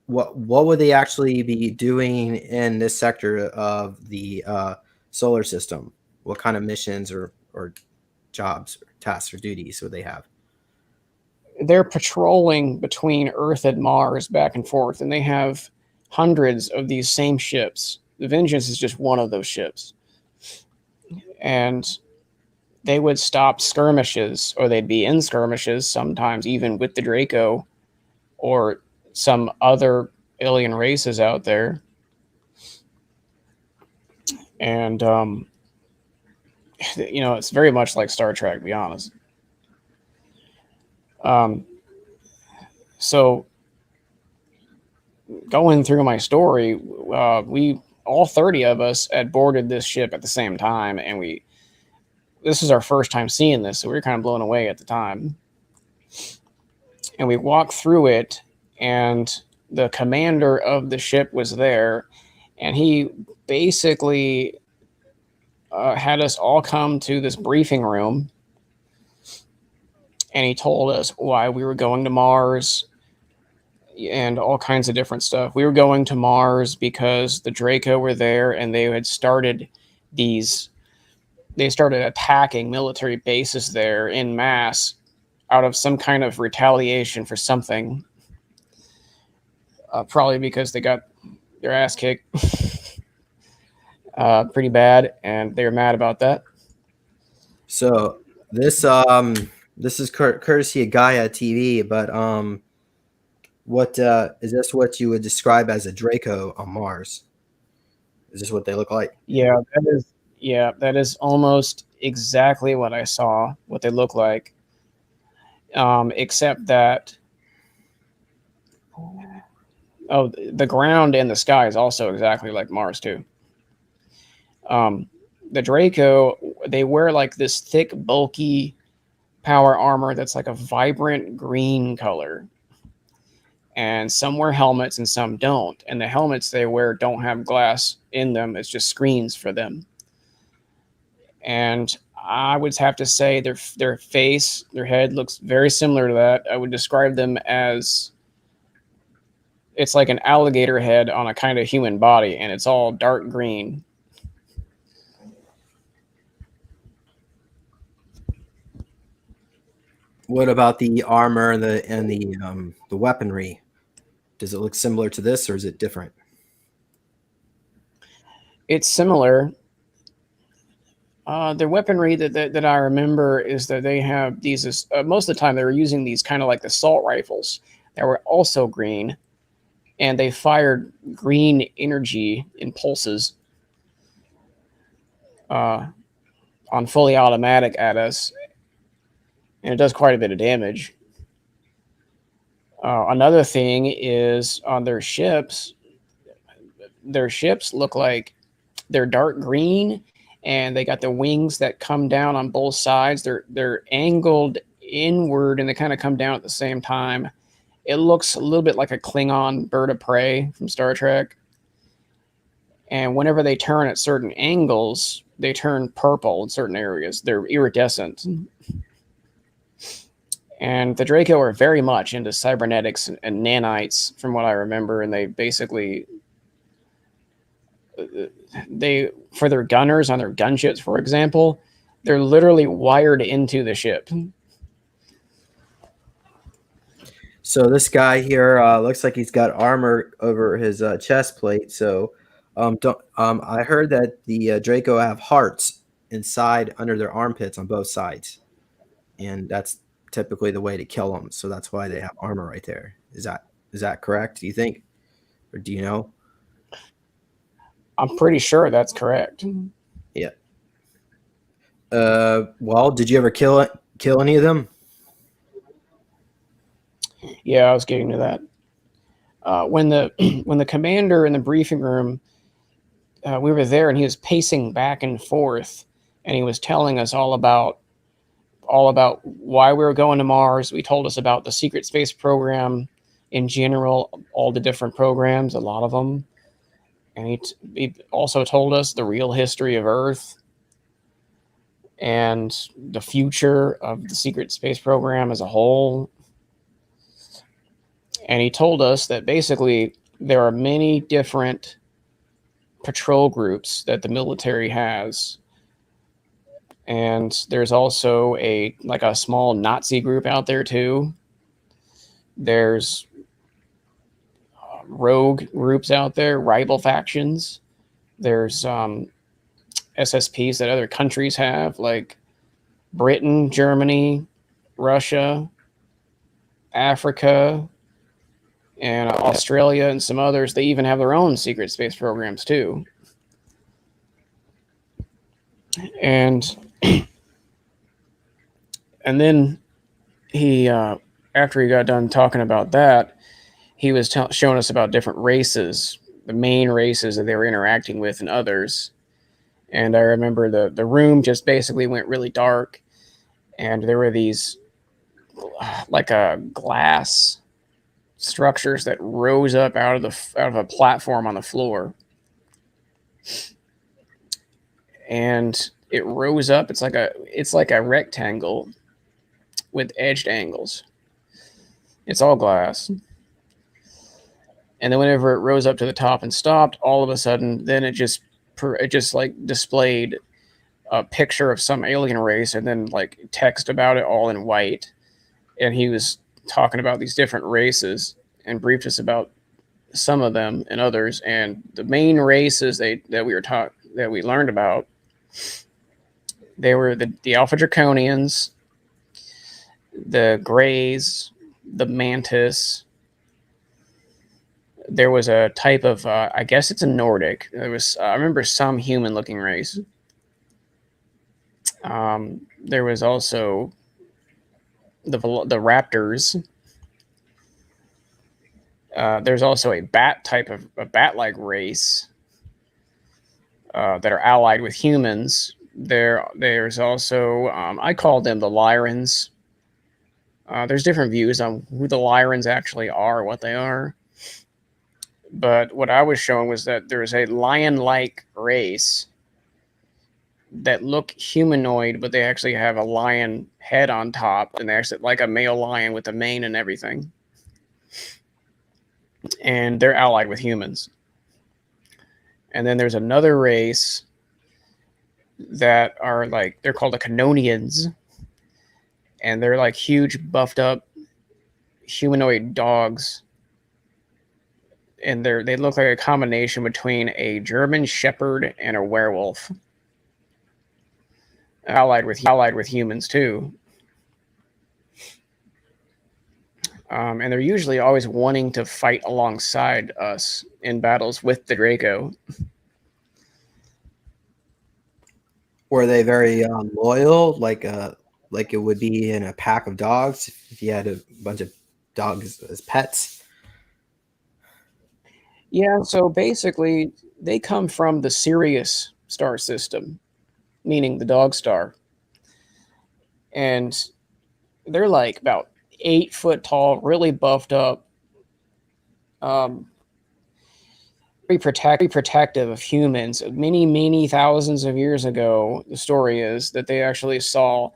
what would they actually be doing in this sector of the solar system? What kind of missions or jobs, or tasks, or duties would they have? They're patrolling between Earth and Mars back and forth, and they have hundreds of these same ships. The Vengeance is just one of those ships. And they would stop skirmishes, or they'd be in skirmishes, sometimes even with the Draco or some other alien races out there. And, it's very much like Star Trek, to be honest. So going through my story, we all 30 of us had boarded this ship at the same time, and this was our first time seeing this, so we were kind of blown away at the time. And we walked through it, and the commander of the ship was there, and he basically had us all come to this briefing room, and he told us why we were going to Mars and all kinds of different stuff. We were going to Mars because the Draco were there, and they started attacking military bases there in mass out of some kind of retaliation for something. Probably because they got their ass kicked pretty bad, and they were mad about that. So this is courtesy of Gaia TV, but what is this? What you would describe as a Draco on Mars? Is this what they look like? Yeah, that is almost exactly what I saw. What they look like, except that the ground and the sky is also exactly like Mars too. The Draco, they wear like this thick, bulky power armor that's like a vibrant green color. And some wear helmets and some don't. And the helmets they wear don't have glass in them. It's just screens for them. And I would have to say their face, their head looks very similar to that. I would describe them as, it's like an alligator head on a kind of human body, and it's all dark green. What about the armor and the weaponry? Does it look similar to this, or is it different? It's similar. Their weaponry that I remember is that they have these. Most of the time, they were using these kind of like assault rifles that were also green, and they fired green energy impulses on fully automatic at us, and it does quite a bit of damage. Another thing is on their ships. Their ships look like they're dark green, and they got the wings that come down on both sides. They're angled inward, and they kind of come down at the same time. It looks a little bit like a Klingon bird of prey from Star Trek. And whenever they turn at certain angles, they turn purple in certain areas. They're iridescent. And the Draco are very much into cybernetics and nanites, from what I remember. And they basically, for their gunners on their gunships, for example, they're literally wired into the ship. So this guy here looks like he's got armor over his chest plate. So I heard that the Draco have hearts inside under their armpits on both sides, and that's typically the way to kill them. So that's why they have armor right there. Is that correct, do you think? Or do you know? I'm pretty sure that's correct. Yeah. Well, did you ever kill any of them? Yeah, I was getting to that. When the when the commander in the briefing room, we were there, and he was pacing back and forth, and he was telling us all about why we were going to Mars. We told us about the secret space program in general, all the different programs, a lot of them, and he also told us the real history of Earth and the future of the secret space program as a whole. And he told us that basically there are many different patrol groups that the military has, and there's also a small Nazi group out there too. There's rogue groups out there, rival factions. There's SSPs that other countries have, like Britain, Germany, Russia, Africa, and Australia, and some others. They even have their own secret space programs too. And and then he, after he got done talking about that, he was showing us about different races, the main races that they were interacting with, and others. And I remember the room just basically went really dark, and there were these glass structures that rose up out of a platform on the floor, and it rose up. It's like a rectangle with edged angles. It's all glass. And then whenever it rose up to the top and stopped, all of a sudden, then it just like displayed a picture of some alien race, and then like text about it all in white. And he was talking about these different races and briefed us about some of them and others. And the main races that we learned about, they were the Alpha Draconians, the Greys, the Mantis. There was a type of, I guess it's a Nordic. There was, I remember, some human-looking race. There was also the Raptors. There's also a bat-like race that are allied with humans. There's also, I call them the Lyrans. There's different views on who the Lyrans actually are, what they are. But what I was showing was that there's a lion-like race that look humanoid, but they actually have a lion head on top, and they actually like a male lion with a mane and everything. And they're allied with humans. And then there's another race that are they're called the Canoeians, and they're like huge, buffed up humanoid dogs. And they look like a combination between a German Shepherd and a werewolf, allied with humans too. And they're usually always wanting to fight alongside us in battles with the Draco. Were they very loyal, like it would be in a pack of dogs if you had a bunch of dogs as pets? Yeah, so basically, they come from the Sirius star system, meaning the dog star. And they're like about 8 foot tall, really buffed up, very protective of humans. Many thousands of years ago, the story is that they actually saw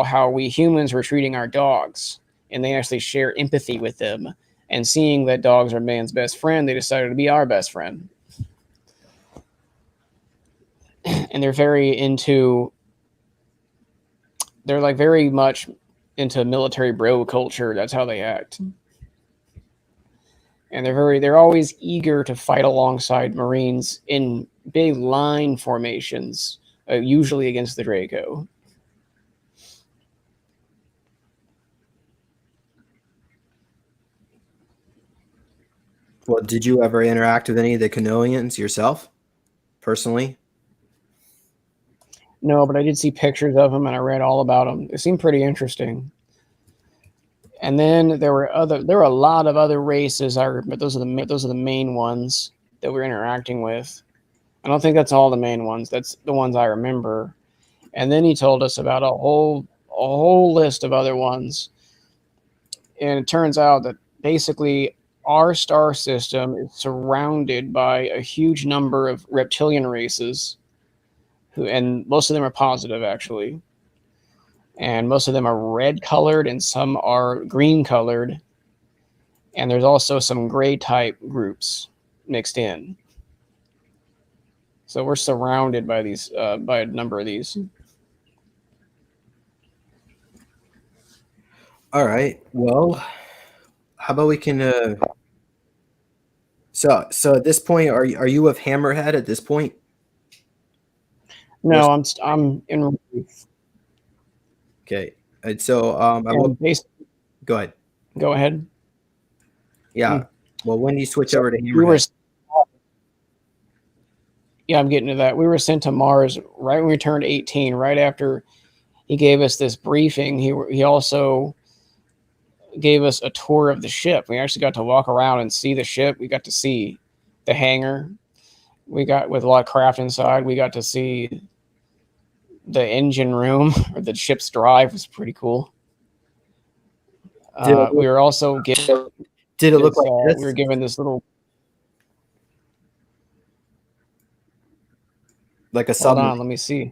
how we humans were treating our dogs, and they actually share empathy with them. And seeing that dogs are man's best friend, they decided to be our best friend. And they're very much into military bro culture. That's how they act. And they're always eager to fight alongside Marines in big line formations, usually against the Draco. Well, did you ever interact with any of the Canoeians yourself, personally? No, but I did see pictures of them and I read all about them. It seemed pretty interesting. And then there were a lot of other races. But those are the main ones that we're interacting with. I don't think that's all the main ones. That's the ones I remember. And then he told us about a whole list of other ones. And it turns out that basically our star system is surrounded by a huge number of reptilian races, and most of them are positive actually. And most of them are red colored and some are green colored. And there's also some gray type groups mixed in. So we're surrounded by these, by a number of these. All right. Well, how about we can? So at this point, are you with Hammerhead at this point? No, I'm in Wraith. Okay. And so go ahead. Go ahead. Yeah. Well, when you switch over to Hammerhead? I'm getting to that. We were sent to Mars right when we turned 18, right after he gave us this briefing. He also gave us a tour of the ship. We actually got to walk around and see the ship. We got to see the hangar. We got, with a lot of craft inside, we got to see the engine room, or the ship's drive. Was pretty cool. We were also given. Did it look like this? We were given this little, like a hold submarine. on, let me see.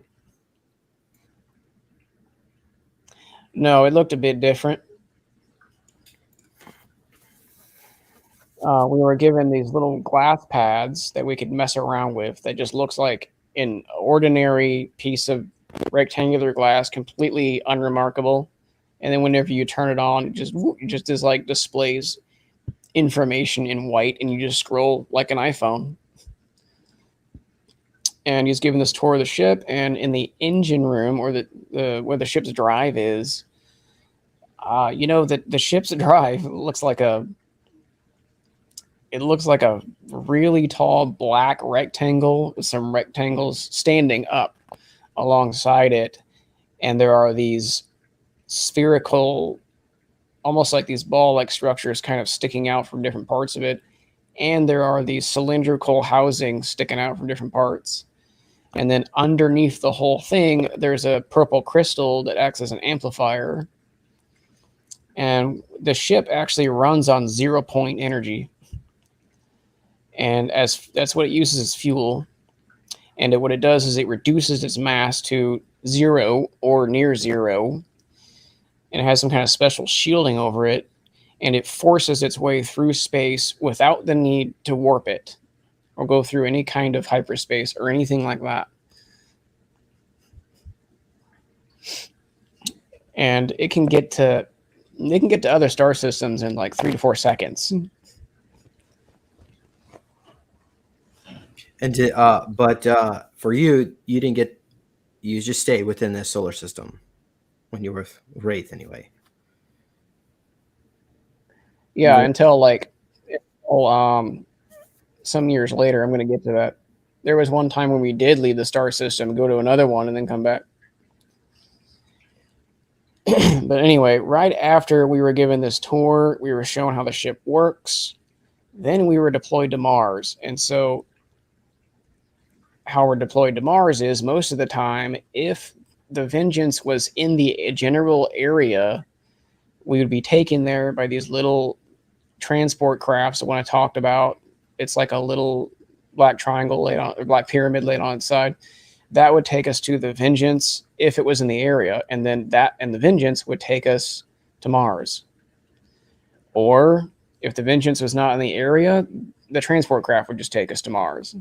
No, it looked a bit different. We were given these little glass pads that we could mess around with. That just looks like an ordinary piece of rectangular glass, completely unremarkable. And then whenever you turn it on, it just is like displays information in white, and you just scroll like an iPhone. And he's giving this tour of the ship, and in the engine room, or the where the ship's drive is, the ship's drive looks like a really tall black rectangle with some rectangles standing up alongside it. And there are these spherical, almost like these ball-like structures kind of sticking out from different parts of it. And there are these cylindrical housings sticking out from different parts. And then underneath the whole thing, there's a purple crystal that acts as an amplifier. And the ship actually runs on 0-point energy. And that's what it uses as fuel. And what it does is it reduces its mass to 0 or near 0. And it has some kind of special shielding over it. And it forces its way through space without the need to warp it or go through any kind of hyperspace or anything like that. And it can get to other star systems in like 3 to 4 seconds. And for you didn't get, you just stayed within the solar system when you were with Wraith anyway. Yeah, until some years later. I'm going to get to that. There was one time when we did leave the star system, go to another one, and then come back. But anyway, right after we were given this tour, we were shown how the ship works. Then we were deployed to Mars. And so how we're deployed to Mars is, most of the time, if the Vengeance was in the general area, we would be taken there by these little transport crafts. The one I talked about, it's like a little black triangle laid on, or black pyramid laid on its side. That would take us to the Vengeance if it was in the area, and then that and the Vengeance would take us to Mars. Or if the Vengeance was not in the area, the transport craft would just take us to Mars.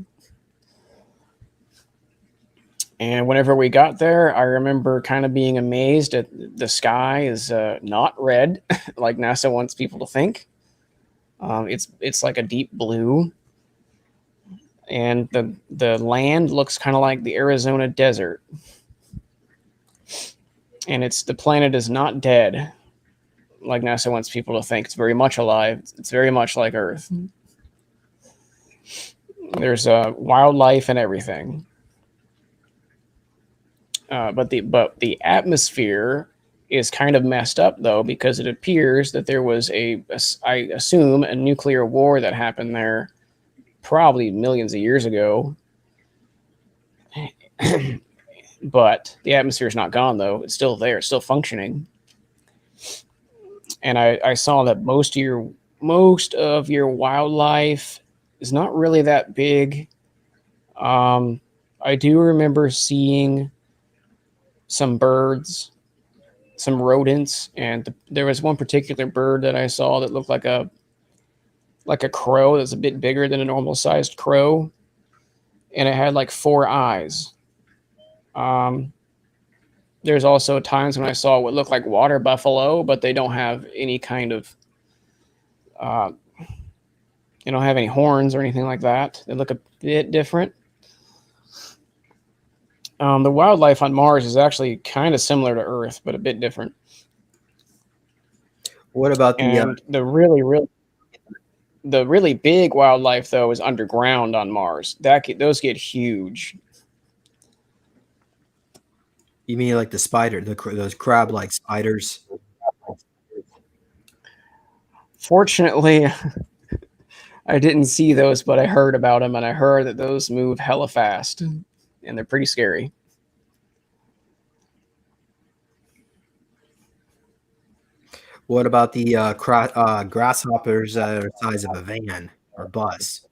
And whenever we got there, I remember kind of being amazed at the sky is not red like NASA wants people to think. It's like a deep blue. And the land looks kind of like the Arizona desert. And the planet is not dead like NASA wants people to think. It's very much alive. It's very much like Earth. There's wildlife and everything. But the atmosphere is kind of messed up though, because it appears that there was I assume a nuclear war that happened there probably millions of years ago. But the atmosphere is not gone though; it's still there, it's still functioning. And I saw that most of your wildlife is not really that big. I do remember seeing some birds, some rodents, and there was one particular bird that I saw that looked like a crow that's a bit bigger than a normal sized crow, and it had like 4 eyes. There's also times when I saw what looked like water buffalo, but they don't have any kind of they don't have any horns or anything like that. They look a bit different. The wildlife on Mars is actually kind of similar to Earth, but a bit different. What about the really big wildlife though is underground on Mars. Those get huge. You mean like the spider, those crab-like spiders? Fortunately, I didn't see those, but I heard about them, and I heard that those move hella fast, and they're pretty scary. What about the grasshoppers that are the size of a van or bus?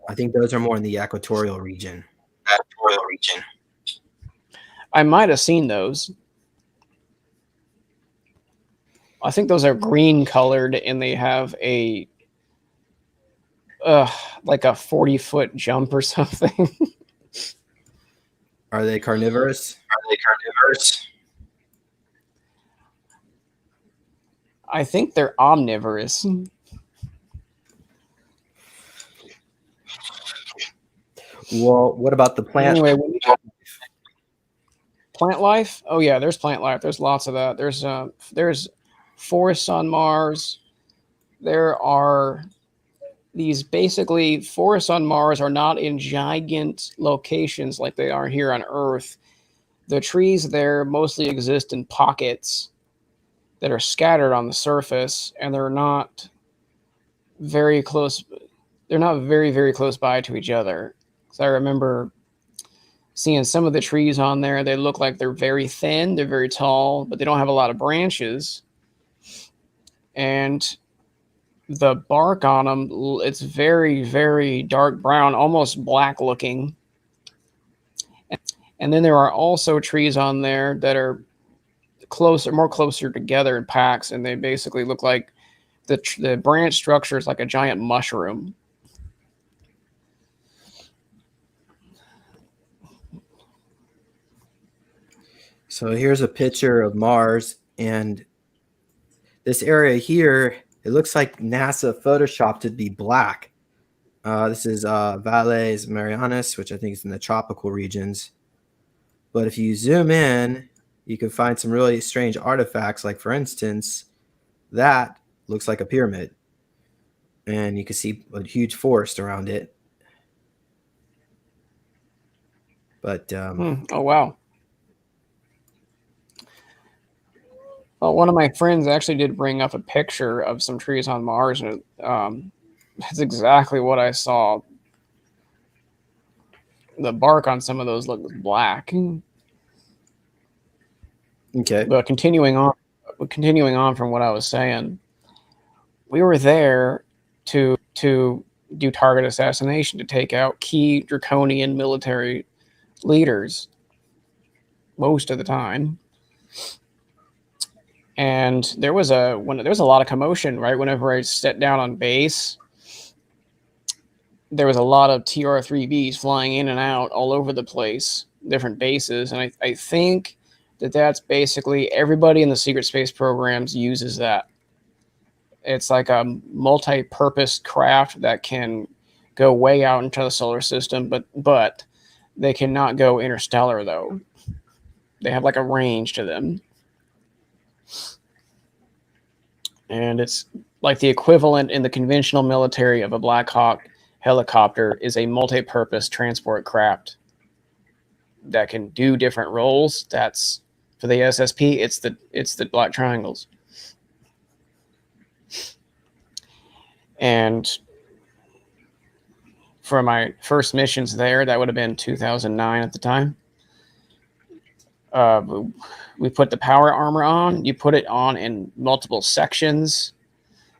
I think those are more in the equatorial region. I might have seen those. I think those are green colored, and they have a like a 40-foot jump or something. Are they carnivorous? I think they're omnivorous. Well, what about the plant? Anyway, plant life? Oh yeah, there's plant life. There's lots of that. There's forests on Mars. There are these basically forests on Mars are not in giant locations like they are here on Earth. The trees there mostly exist in pockets that are scattered on the surface, and they're not very close. They're not very, very close by to each other. So I remember seeing some of the trees on there. They look like they're very thin, they're very tall, but they don't have a lot of branches. And the bark on them, it's very, very dark brown, almost black looking. And then there are also trees on there that are more closer together in packs, and they basically look like the branch structure is like a giant mushroom. So here's a picture of Mars, and this area here, it looks like NASA photoshopped it to be black. This is Valles Marianas, which I think is in the tropical regions. But if you zoom in, you can find some really strange artifacts. Like, for instance, that looks like a pyramid. And you can see a huge forest around it. But oh, wow. Well, one of my friends actually did bring up a picture of some trees on Mars, and that's exactly what I saw. The bark on some of those looked black. Okay. But continuing on from what I was saying, we were there to do target assassination, to take out key Draconian military leaders most of the time. And there was a lot of commotion, right? Whenever I sat down on base, there was a lot of TR-3Bs flying in and out all over the place, different bases. And I think that's basically everybody in the secret space programs uses that. It's like a multi-purpose craft that can go way out into the solar system, but they cannot go interstellar though. They have like a range to them. And it's like the equivalent in the conventional military of a Black Hawk helicopter is a multi-purpose transport craft that can do different roles. That's for the SSP. It's the black triangles. And for my first missions there, that would have been 2009 at the time. We put the power armor on. You put it on in multiple sections.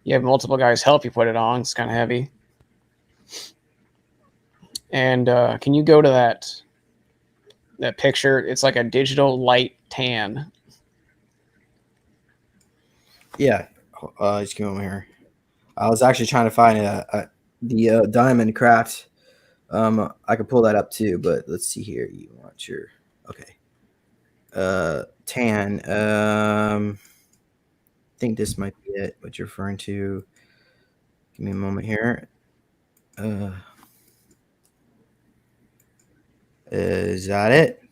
You have multiple guys help you put it on. It's kind of heavy. And can you go to that picture? It's like a digital light tan. Yeah, just come over here. I was actually trying to find the diamond craft. I could pull that up too, but let's see here. You want your tan. I think this might be it. What you're referring to? Give me a moment here. Is that it?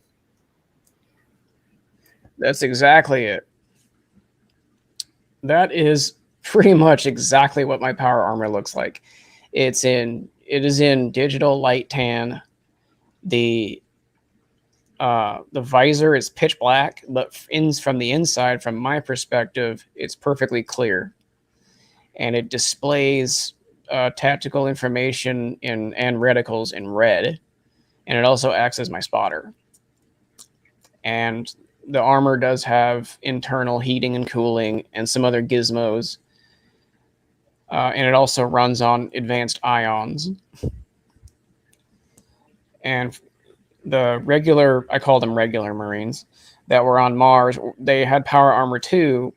That's exactly it. That is pretty much exactly what my power armor looks like. It is in digital light tan. The visor is pitch black, but from the inside, from my perspective, it's perfectly clear, and it displays tactical information and reticles in red, and it also acts as my spotter. And the armor does have internal heating and cooling and some other gizmos. And it also runs on advanced ions. And the regular, I call them regular Marines, that were on Mars, they had power armor too.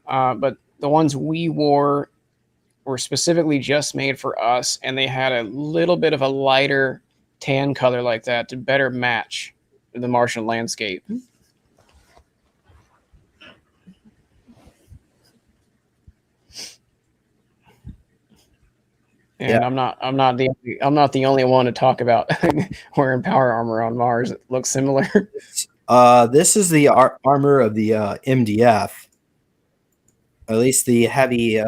But the ones we wore were specifically just made for us. And they had a little bit of a lighter tan color like that to better match the Martian landscape. And yeah. I'm not the only one to talk about wearing power armor on Mars. It looks similar. This is the armor of the MDF. At least the heavy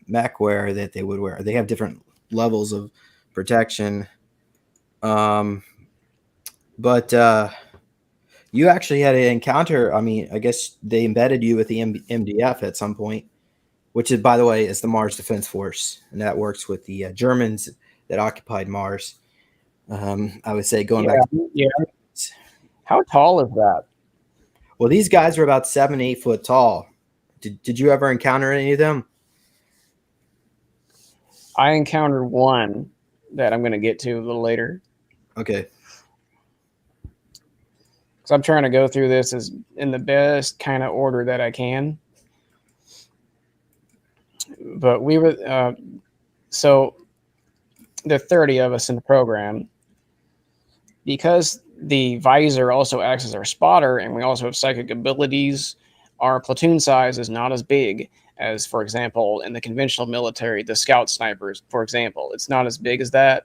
mech wear that they would wear. They have different levels of protection. But you actually had an encounter. I mean, I guess they embedded you with the MDF at some point, which is, by the way, is the Mars Defense Force, and that works with the Germans that occupied Mars. I would say going back. How tall is that? Well, these guys are about 7-8 foot tall. Did you ever encounter any of them? I encountered one that I'm going to get to a little later. Okay. So I'm trying to go through this as in the best kind of order that I can. But we were, so there are 30 of us in the program. Because the visor also acts as our spotter, and we also have psychic abilities, our platoon size is not as big as, for example, in the conventional military, the scout snipers, for example. It's not as big as that,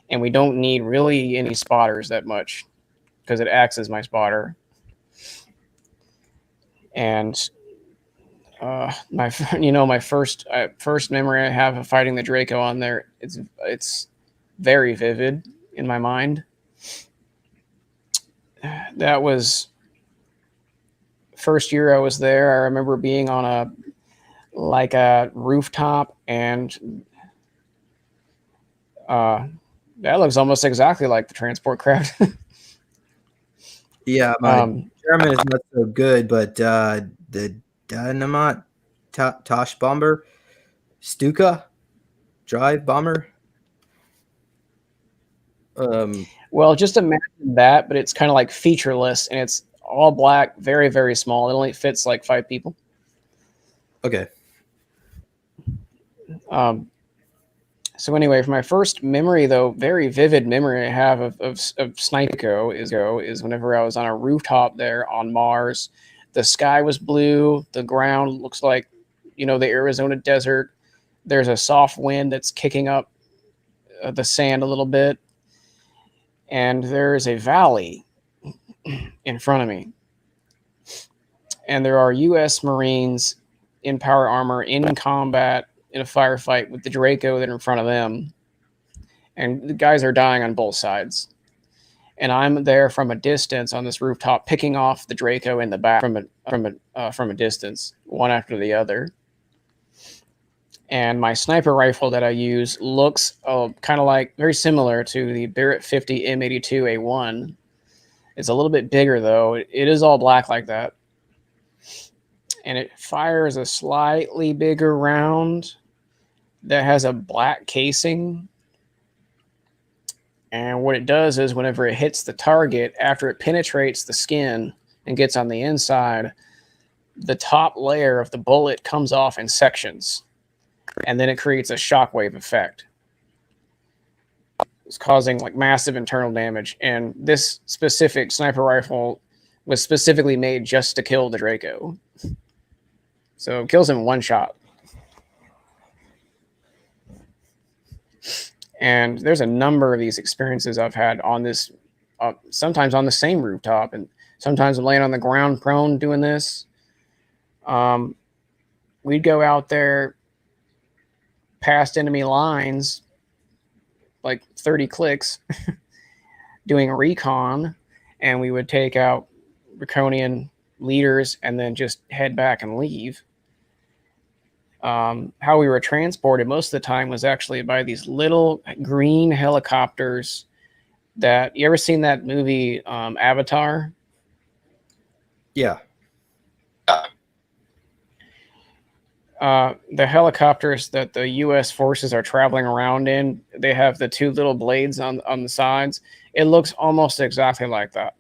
and we don't need really any spotters that much because it acts as my spotter. And my first memory I have of fighting the Draco on there, it's very vivid in my mind. That was first year I was there. I remember being on a rooftop, and that looks almost exactly like the transport craft. Yeah, my German is not so good, but the Dynamite Tosh bomber, Stuka drive bomber. Well, just imagine that, but it's kind of like featureless, and it's all black, very, very small. It only fits like 5 people. Okay. So anyway, for my first memory, though, very vivid memory I have of Snipeco is whenever I was on a rooftop there on Mars. The sky was blue. The ground looks like, the Arizona desert. There's a soft wind that's kicking up the sand a little bit. And there's a valley in front of me. And there are U.S. Marines in power armor, in combat, in a firefight with the Draco that are in front of them. and the guys are dying on both sides. And I'm there from a distance on this rooftop, picking off the Draco in the back from a distance, one after the other. And my sniper rifle that I use looks kind of like very similar to the Barrett 50 M82A1. It's a little bit bigger though. It is all black like that, and it fires a slightly bigger round that has a black casing. And what it does is whenever it hits the target, after it penetrates the skin and gets on the inside, the top layer of the bullet comes off in sections. And then it creates a shockwave effect. It's causing like massive internal damage. And this specific sniper rifle was specifically made just to kill the Draco. So it kills him in one shot. And there's a number of these experiences I've had on this, sometimes on the same rooftop, and sometimes I'm laying on the ground prone doing this. We'd go out there past enemy lines, like 30 clicks, doing recon, and we would take out Draconian leaders and then just head back and leave. How we were transported most of the time was actually by these little green helicopters that, you ever seen that movie Avatar? Yeah. The helicopters that the U.S. forces are traveling around in, they have the two little blades on the sides. It looks almost exactly like that.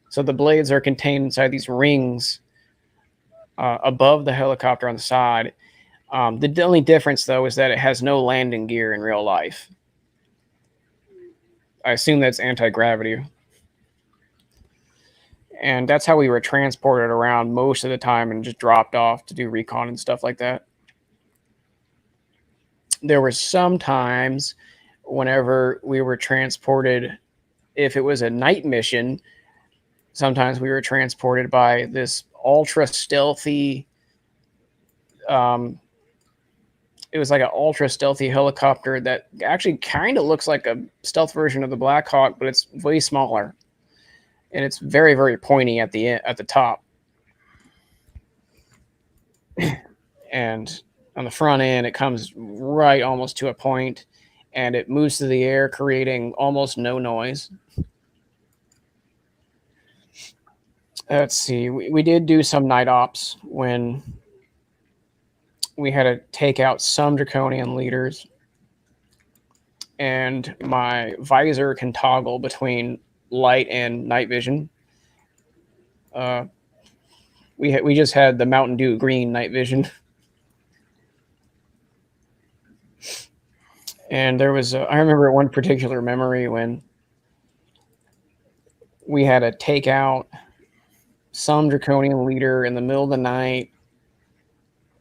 So the blades are contained inside these rings above the helicopter on the side. The only difference, though, is that it has no landing gear in real life. I assume that's anti-gravity. And that's how we were transported around most of the time and just dropped off to do recon and stuff like that. There were some times whenever we were transported, if it was a night mission, sometimes we were transported by this ultra stealthy, it was like an ultra stealthy helicopter that actually kind of looks like a stealth version of the Black Hawk, but it's way smaller. And it's very, very pointy at the top. And on the front end, it comes right almost to a point, and it moves through the air, creating almost no noise. Let's see. We did do some night ops when we had to take out some Draconian leaders, and my visor can toggle between light and night vision. We just had the Mountain Dew green night vision. And there was I remember one particular memory when we had to take out some Draconian leader in the middle of the night,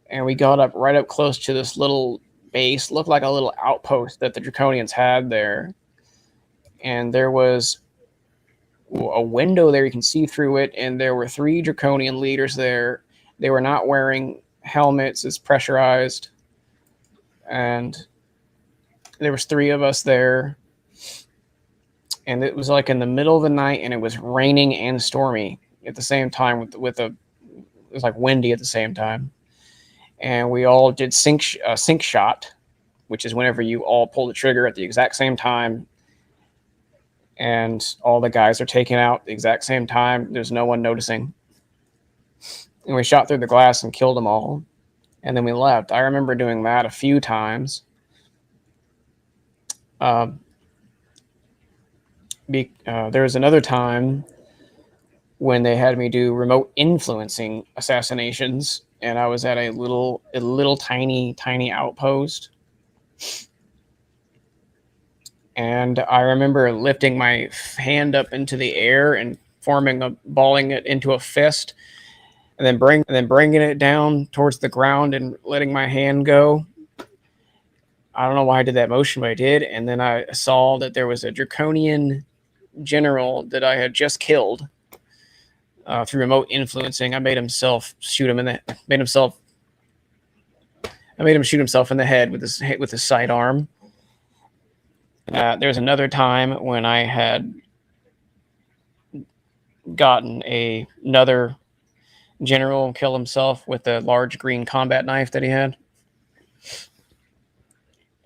and we got up right up close to this little base, looked like a little outpost that the Draconians had there. And there was a window there, you can see through it, and there were 3 Draconian leaders there. They were not wearing helmets, it's pressurized, and there was 3 of us there, and it was like in the middle of the night, and it was raining and stormy at the same time, it was like windy at the same time, and we all did sync shot, which is whenever you all pull the trigger at the exact same time, and all the guys are taken out at the exact same time. There's no one noticing. And we shot through the glass and killed them all. And then we left. I remember doing that a few times. There was another time when they had me do remote influencing assassinations, and I was at a little tiny outpost. And I remember lifting my hand up into the air and balling it into a fist, and then bringing it down towards the ground and letting my hand go. I don't know why I did that motion, but I did. And then I saw that there was a Draconian general that I had just killed through remote influencing. I made him shoot himself in the head with his sidearm. There's another time when I had gotten another general kill himself with a large green combat knife that he had.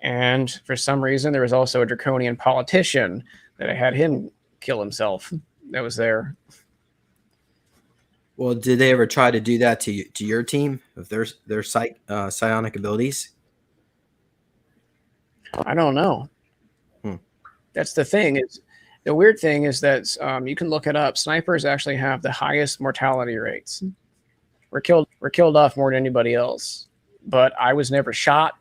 And for some reason, there was also a draconian politician that I had him kill himself that was there. Well, did they ever try to do that to your team with their psionic abilities? I don't know. That's the thing. The weird thing is that you can look it up. Snipers actually have the highest mortality rates. We're killed off more than anybody else. But I was never shot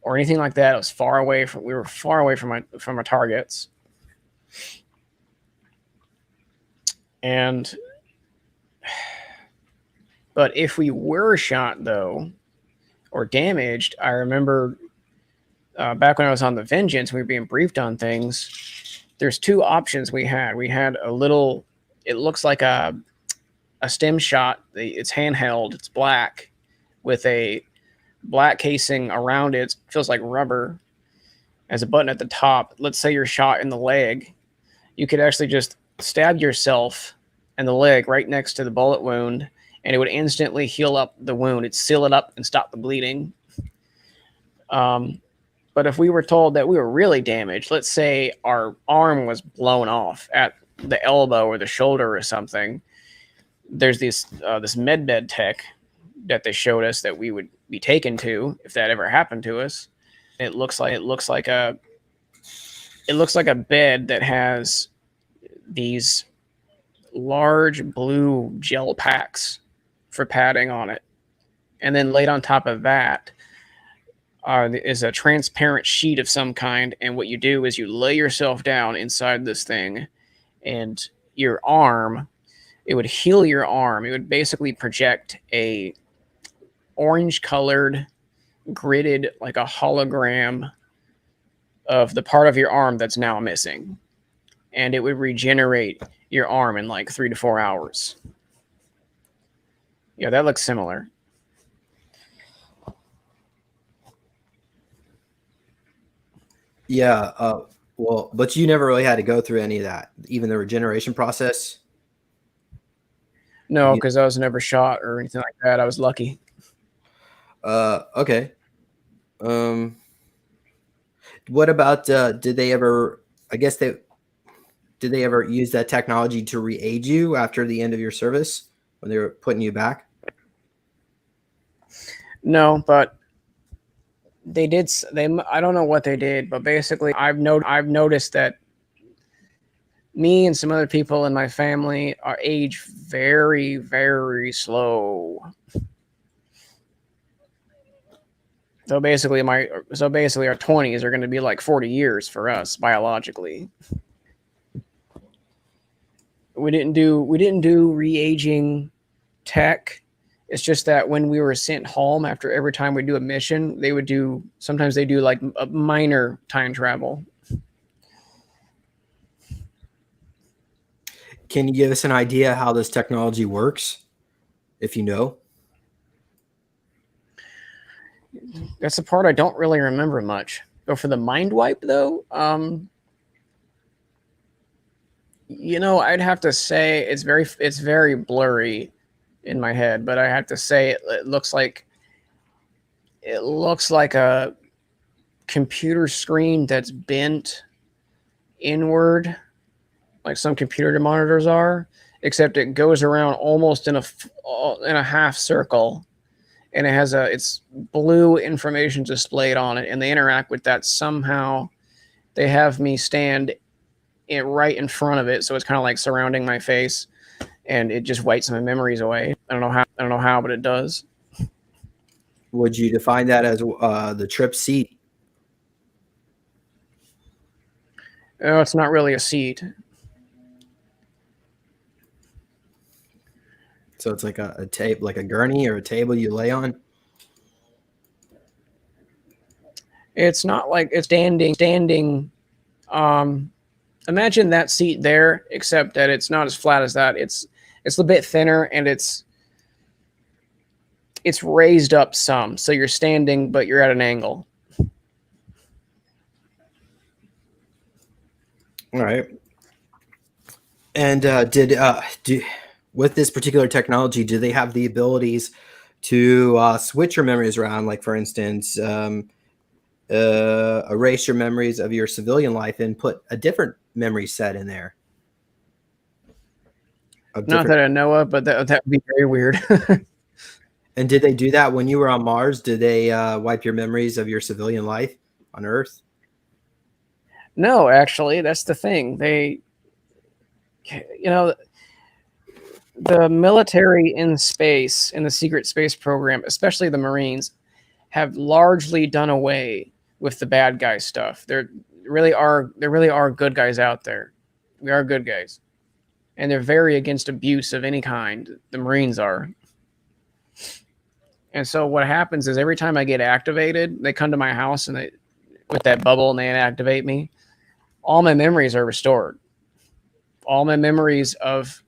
or anything like that. I was far away from. We were far away from our targets. But if we were shot though, or damaged, I remember back when I was on the Vengeance, we were being briefed on things. There's two options we had. We had a little. It looks like a stem shot. It's handheld. It's black with a black casing around it. It feels like rubber. Has a button at the top. Let's say you're shot in the leg. You could actually just stab yourself in the leg right next to the bullet wound, and it would instantly heal up the wound. It'd seal it up and stop the bleeding. But if we were told that we were really damaged, let's say our arm was blown off at the elbow or the shoulder or something, there's this medbed tech that they showed us that we would be taken to if that ever happened to us. It looks like a bed that has these large blue gel packs for padding on it, and then laid on top of that is a transparent sheet of some kind. And what you do is you lay yourself down inside this thing, and your arm, it would heal your arm. It would basically project a orange colored, gridded, like a hologram of the part of your arm that's now missing. And it would regenerate your arm in like 3 to 4 hours. Yeah, that looks similar. Yeah. Well, but you never really had to go through any of that, even the regeneration process. No, because I was never shot or anything like that. I was lucky. Okay. What about did they ever? I guess did they ever use that technology to re-age you after the end of your service when they were putting you back? No, but they did. I don't know what they did, but basically, I've noticed that me and some other people in my family are age very, very slow. So basically, our 20s are going to be like 40 years for us biologically. We didn't do re-aging tech. It's just that when we were sent home after every time we do a mission, sometimes they do like a minor time travel. Can you give us an idea how this technology works, if you know? That's the part I don't really remember much. But for the mind wipe, though, I'd have to say it's very blurry in my head. But I have to say it looks like a computer screen that's bent inward, like some computer monitors are, except it goes around almost in a half circle. And it has it's blue information displayed on it, and they interact with that somehow. They have me stand right in front of it, so it's kind of like surrounding my face, and it just wipes my memories away. I don't know how, but it does. Would you define that as the trip seat? Oh, it's not really a seat. So it's like a tape, like a gurney or a table you lay on? It's not like it's standing. Imagine that seat there, except that it's not as flat as that. It's a bit thinner, and it's raised up some. So you're standing, but you're at an angle. All right. And with this particular technology, do they have the abilities to switch your memories around? Like, for instance, erase your memories of your civilian life and put a different memory set in there. Not that I know of, but that would be very weird. And did they do that when you were on Mars? Did they wipe your memories of your civilian life on Earth? No, actually, that's the thing. They, you know, the military in space, in the secret space program, especially the Marines, have largely done away with the bad guy stuff. There really are good guys out there. We are good guys. And they're very against abuse of any kind. The Marines are. And so what happens is every time I get activated, they come to my house and they, with that bubble, and they inactivate me. All my memories are restored. All my memories of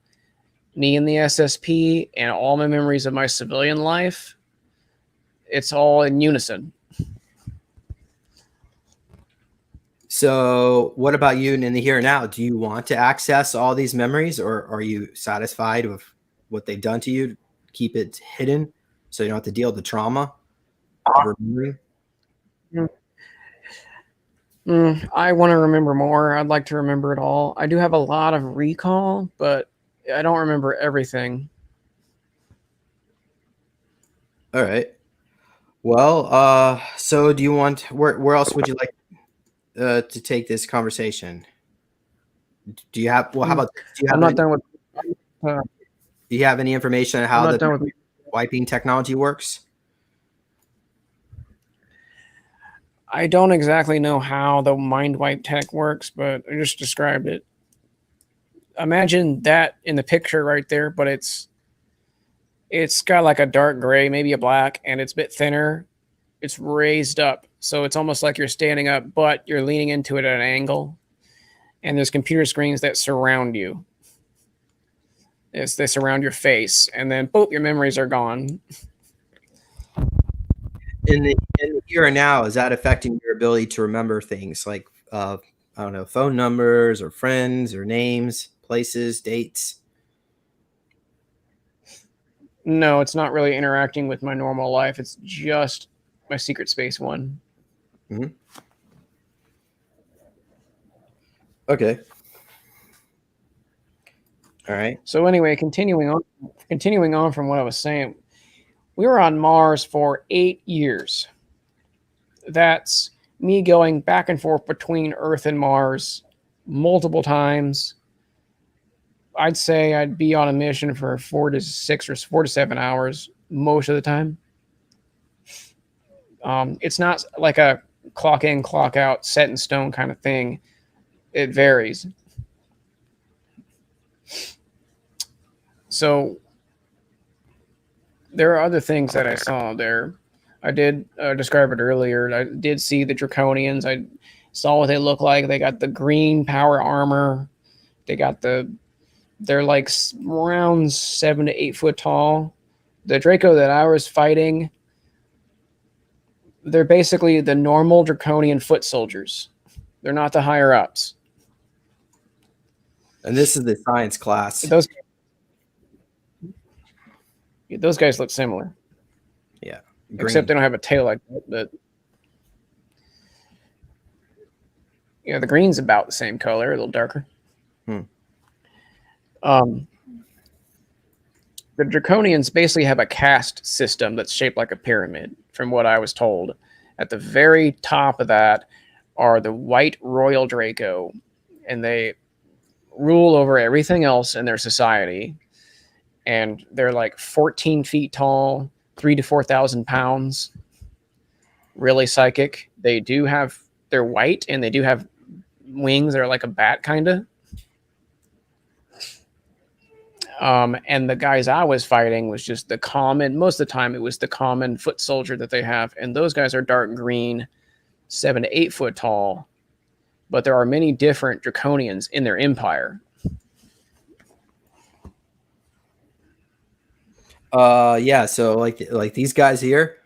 me in the SSP and all my memories of my civilian life, it's all in unison. So what about you in the here and now? Do you want to access all these memories, or are you satisfied with what they've done to you? Keep it hidden so you don't have to deal with the trauma of remembering? I want to remember more. I'd like to remember it all. I do have a lot of recall, but I don't remember everything. All right. Well, so do you want, where else would you like to take this conversation? Do you have, well, how about, do you have, I'm not done with. do you have any information on how the wiping technology works? I don't exactly know how the mind wipe tech works, but I just described it. Imagine that in the picture right there, but it's got like a dark gray, maybe a black, and it's a bit thinner. It's raised up, so it's almost like you're standing up, but you're leaning into it at an angle. And there's computer screens that surround you. They surround your face, and then boop, your memories are gone. In the here and now, is that affecting your ability to remember things like I don't know, phone numbers or friends or names, places, dates? No, it's not really interacting with my normal life. It's just my secret space one. Mm-hmm. Okay. All right. So anyway, continuing on from what I was saying, we were on Mars for 8 years. That's me going back and forth between Earth and Mars multiple times. I'd say I'd be on a mission for 4 to 6 or 4 to 7 hours most of the time. It's not like a clock in, clock out, set in stone kind of thing. It varies. So there are other things that I saw there. I did describe it earlier. I did see the Draconians. I saw what they look like. They got the green power armor. They're like around 7 to 8 foot tall. The Draco that I was fighting, they're basically the normal Draconian foot soldiers. They're not the higher ups. And this is the science class. Those guys look similar. Yeah. Green. Except they don't have a tail like that. But the green's about the same color, a little darker. The Draconians basically have a caste system that's shaped like a pyramid, from what I was told. At the very top of that are the white royal Draco, and they rule over everything else in their society. And they're like 14 feet tall, 3,000 to 4,000 pounds. Really psychic. They're white, and they do have wings that are like a bat, kind of. And the guys I was fighting was just the common, most of the time it was the common foot soldier that they have. And those guys are dark green, 7 to 8 foot tall. But there are many different Draconians in their empire. Yeah, so like these guys here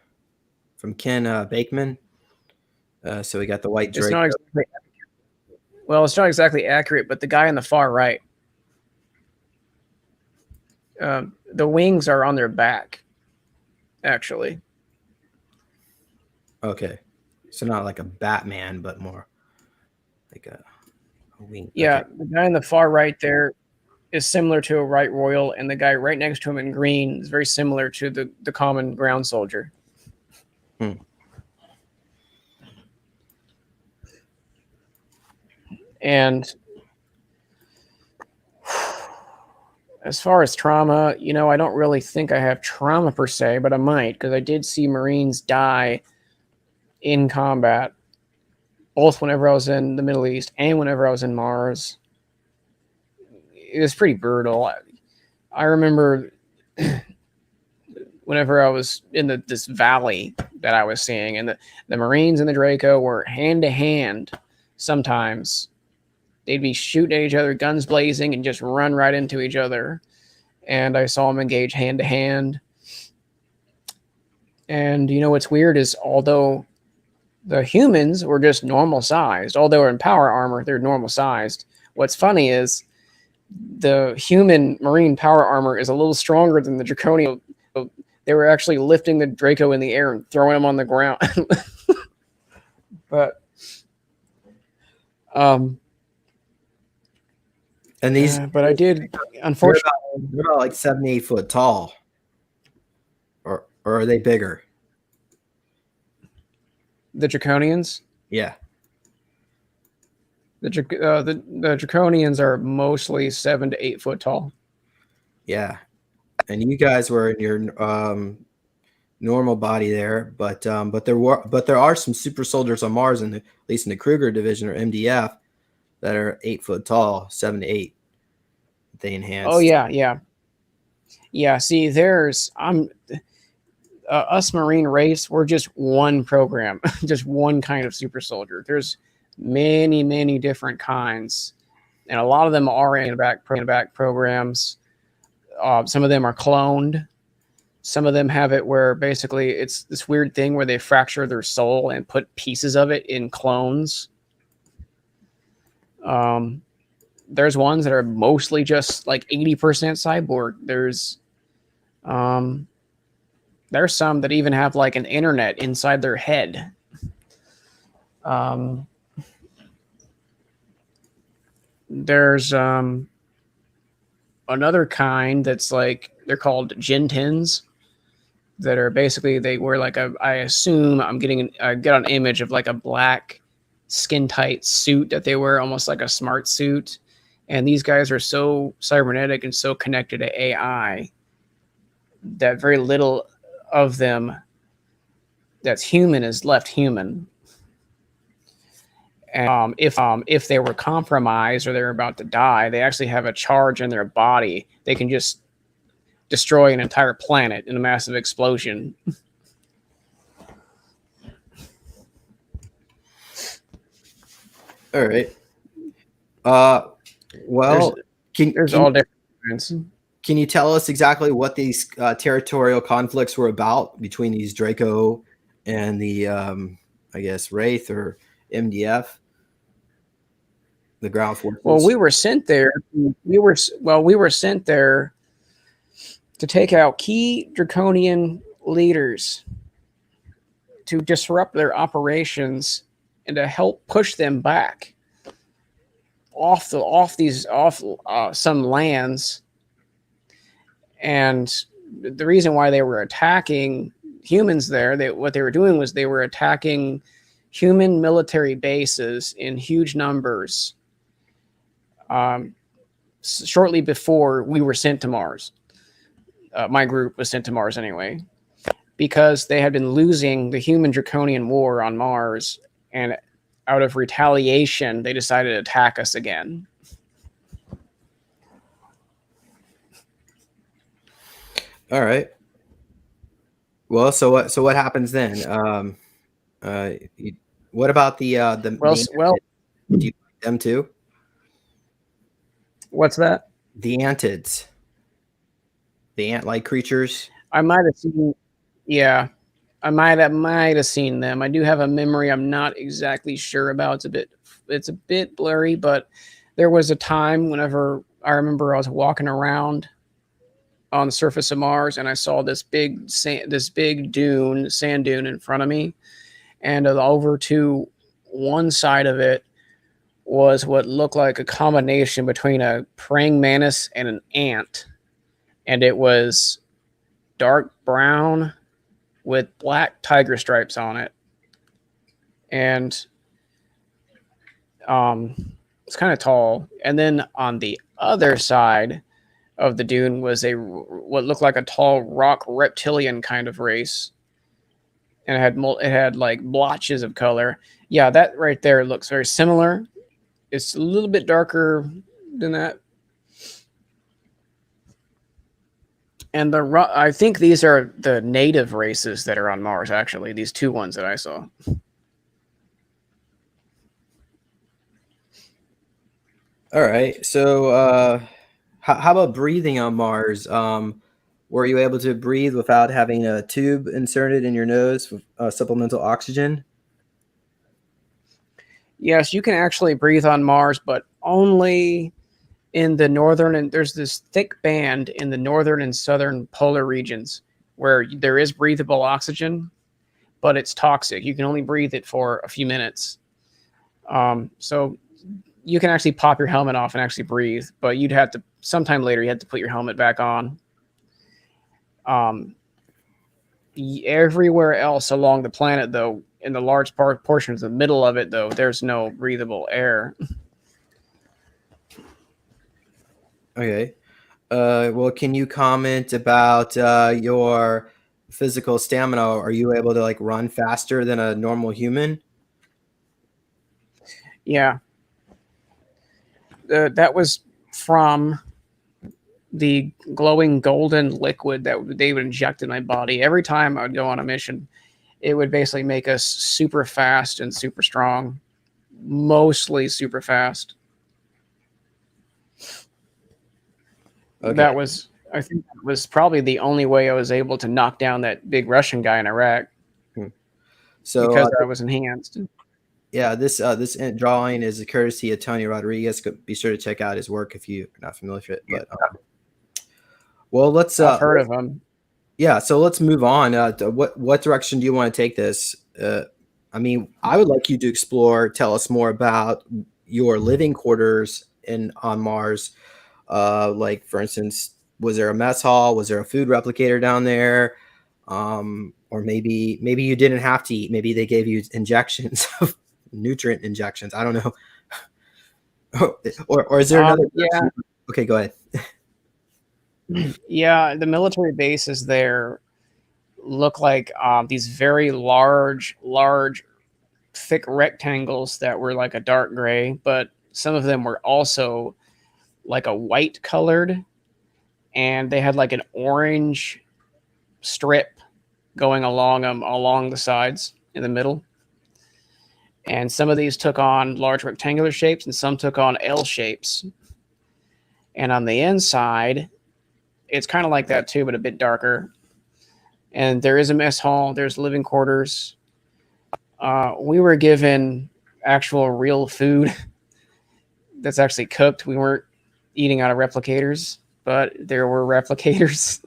from Ken Bakeman. So we got the white Draco. Well, it's not exactly accurate, but the guy on the far right, the wings are on their back, actually. Okay, so not like a Batman, but more like a wing. Yeah, Okay. the guy on the far right there is similar to a right royal, and the guy right next to him in green is very similar to the common ground soldier. Hmm. And as far as trauma, I don't really think I have trauma per se, but I might, because I did see Marines die in combat, both whenever I was in the Middle East and whenever I was in Mars. It was pretty brutal. I remember whenever I was in this valley that I was seeing, and the Marines and the Draco were hand to hand sometimes. They'd be shooting at each other, guns blazing, and just run right into each other. And I saw them engage hand to hand. And what's weird is, although the humans were just normal sized, although in power armor, they're normal sized. What's funny is the human Marine power armor is a little stronger than the Draconian. They were actually lifting the Draco in the air and throwing him on the ground. But And these, but I did, unfortunately. they're about like 7-8 foot tall, or are they bigger? The Draconians? Yeah. The Draconians are mostly 7 to 8 foot tall. Yeah. And you guys were in your normal body there, but there are some super soldiers on Mars, at least in the Kruger division or MDF, that are 8 foot tall, 7 to 8. They enhance. Oh yeah. See, us Marine Wraiths, we're just one program, just one kind of super soldier. There's many different kinds, and a lot of them are in the back programs. Some of them are cloned. Some of them have it where basically it's this weird thing where they fracture their soul and put pieces of it in clones. There's ones that are mostly just like 80% cyborg. There's some that even have like an internet inside their head. There's another kind that's like, they're called Gentins, that are basically, they wear like I assume I get an image of like a black skin tight suit that they wear, almost like a smart suit. And these guys are so cybernetic and so connected to AI that very little of them that's human is left human. And if they were compromised or they're about to die, they actually have a charge in their body. They can just destroy an entire planet in a massive explosion. All right. Well, there's all different. Can you tell us exactly what these territorial conflicts were about between these Draco and the, I guess, Wraith or MDF, the ground forces? Well, we were sent there. We were sent there to take out key Draconian leaders, to disrupt their operations and to help push them back off some lands. And the reason why they were attacking humans there, what they were doing was they were attacking human military bases in huge numbers shortly before we were sent to Mars. My group was sent to Mars anyway, because they had been losing the human Draconian war on Mars, and out of retaliation, they decided to attack us again. All right. Well, so what happens then? What about the well, do you like them too? What's that? The antids, the ant-like creatures. I might have seen. Yeah, I might have seen them. I do have a memory I'm not exactly sure about. It's a bit blurry, but there was a time whenever I remember I was walking around on the surface of Mars and I saw this big sand dune in front of me, and over to one side of it was what looked like a combination between a praying mantis and an ant, and it was dark brown with black tiger stripes on it, and it's kind of tall. And then on the other side of the dune was what looked like a tall rock reptilian kind of race, and it had like blotches of color. Yeah, that right there looks very similar. It's a little bit darker than that. And I think these are the native races that are on Mars, actually, these two ones that I saw. All right. So how about breathing on Mars? Were you able to breathe without having a tube inserted in your nose with supplemental oxygen? Yes, you can actually breathe on Mars, but only in the northern, and there's this thick band in the northern and southern polar regions where there is breathable oxygen, but it's toxic. You can only breathe it for a few minutes. So you can actually pop your helmet off and actually breathe, but you'd have to sometime later. You have to put your helmet back on. Everywhere else along the planet, though, in the large portions of the middle of it, though, there's no breathable air. Okay. Well, can you comment about your physical stamina? Are you able to like run faster than a normal human? Yeah. That was from the glowing golden liquid that they would inject in my body. Every time I would go on a mission, it would basically make us super fast and super strong. Mostly super fast. Okay. I think that was probably the only way I was able to knock down that big Russian guy in Iraq. So because I was enhanced. Yeah, this drawing is a courtesy of Tony Rodriguez. Be sure to check out his work if you're not familiar with it. But well, I've heard of him. Yeah, so let's move on. What direction do you want to take this? I mean, I would like you to explore. Tell us more about your living quarters on Mars. Like, for instance, was there a mess hall? Was there a food replicator down there? Or maybe you didn't have to eat. Maybe they gave you injections of nutrient injections. I don't know. or is there another? Yeah. Okay, go ahead. Yeah, the military bases there look like these very large, thick rectangles that were like a dark gray, but some of them were also like a white colored, and they had like an orange strip going along them along the sides in the middle. And some of these took on large rectangular shapes and some took on L shapes. And on the inside, it's kind of like that too, but a bit darker. And there is a mess hall. There's living quarters. We were given actual real food that's actually cooked. We weren't eating out of replicators, but there were replicators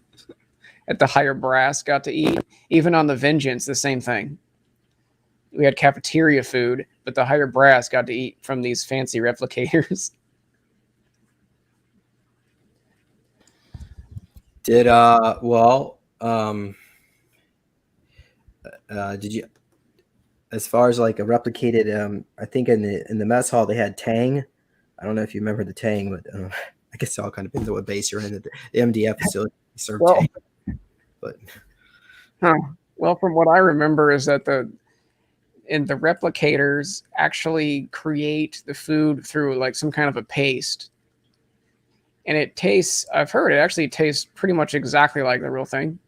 at the higher brass got to eat. Even on the Vengeance, the same thing. We had cafeteria food, but the higher brass got to eat from these fancy replicators. Did did you, as far as like a replicated, I think in the mess hall they had Tang. I don't know if you remember the Tang, but I guess it all kind of depends on what base you're in. The MDF facility served Tang. But well, from what I remember is that the replicators actually create the food through like some kind of a paste. And I've heard it actually tastes pretty much exactly like the real thing.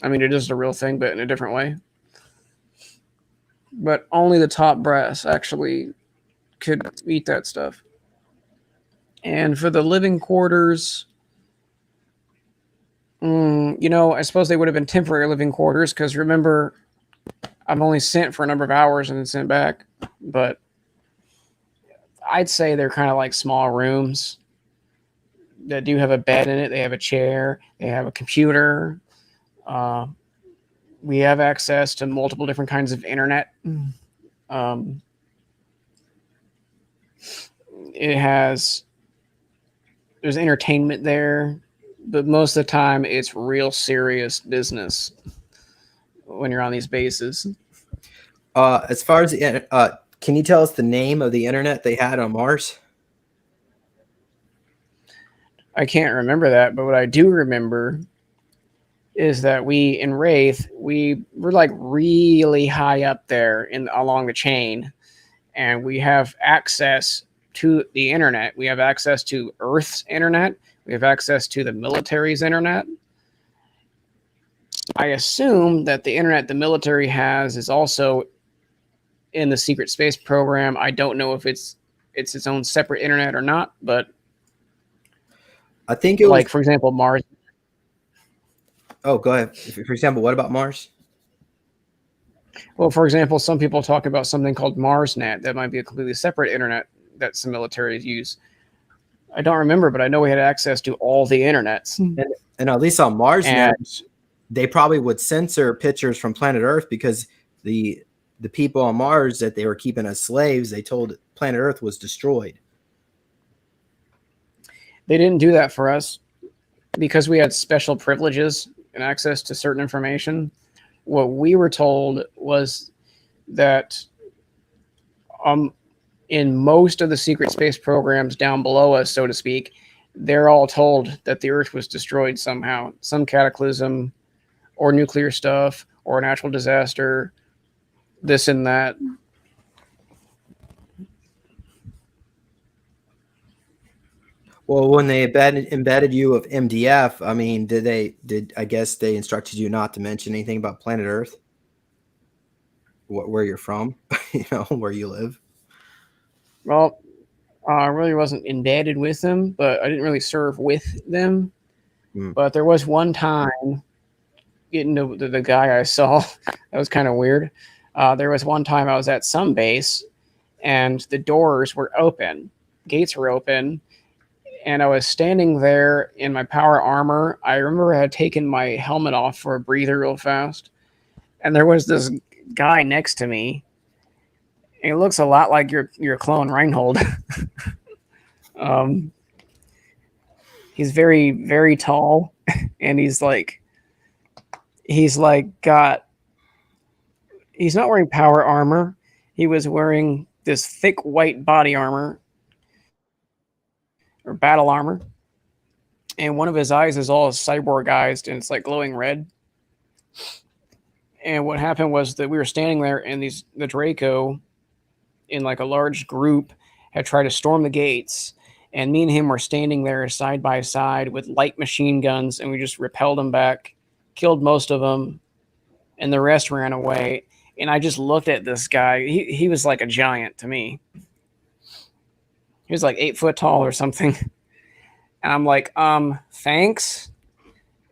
I mean, it is the real thing, but in a different way. But only the top brass actually could eat that stuff. And for the living quarters, I suppose they would have been temporary living quarters because remember, I'm only sent for a number of hours and then sent back. But I'd say they're kind of like small rooms that do have a bed in it. They have a chair. They have a computer. Uh, we have access to multiple different kinds of internet. Um, there's entertainment there, but most of the time it's real serious business when you're on these bases. As far as can you tell us the name of the internet they had on Mars? I can't remember that, but what I do remember is that we in Wraith, we were like really high up there along the chain, and we have access to the internet. We have access to Earth's internet. We have access to the military's internet. I assume that the internet the military has is also in the secret space program. I don't know if it's its own separate internet or not, but I think it like, was, for example, Mars. oh, go ahead. For example, what about Mars? Well, for example, some people talk about something called MarsNet. That might be a completely separate internet that some militaries use. I don't remember, but I know we had access to all the internets. And at least on Mars, And they probably would censor pictures from planet Earth because the people on Mars that they were keeping as slaves, they told planet Earth was destroyed. they didn't do that for us because we had special privileges and access to certain information. What we were told was that in most of the secret space programs down below us, so to speak, they're all told that the Earth was destroyed somehow, some cataclysm or nuclear stuff or a natural disaster, this and that. Well, when they embedded you of MDF, I mean, I guess they instructed you not to mention anything about planet Earth, where you're from, where you live. Well, I really wasn't embedded with them, but I didn't really serve with them. But there was one time, getting to the guy I saw, that was kind of weird. There was one time I was at some base, and the doors were open, gates were open, and I was standing there in my power armor. I remember I had taken my helmet off for a breather real fast, and there was this guy next to me. It looks a lot like your clone Reinhold. He's very, very tall, and he's not wearing power armor. He was wearing this thick white body armor or battle armor, and one of his eyes is all cyborgized and it's like glowing red. And what happened was that we were standing there, and the Draco in like a large group had tried to storm the gates, and me and him were standing there side by side with light machine guns, and we just repelled them back, killed most of them, and the rest ran away. And I just looked at this guy. He was like a giant to me. He was like 8 foot tall or something. And I'm like, thanks.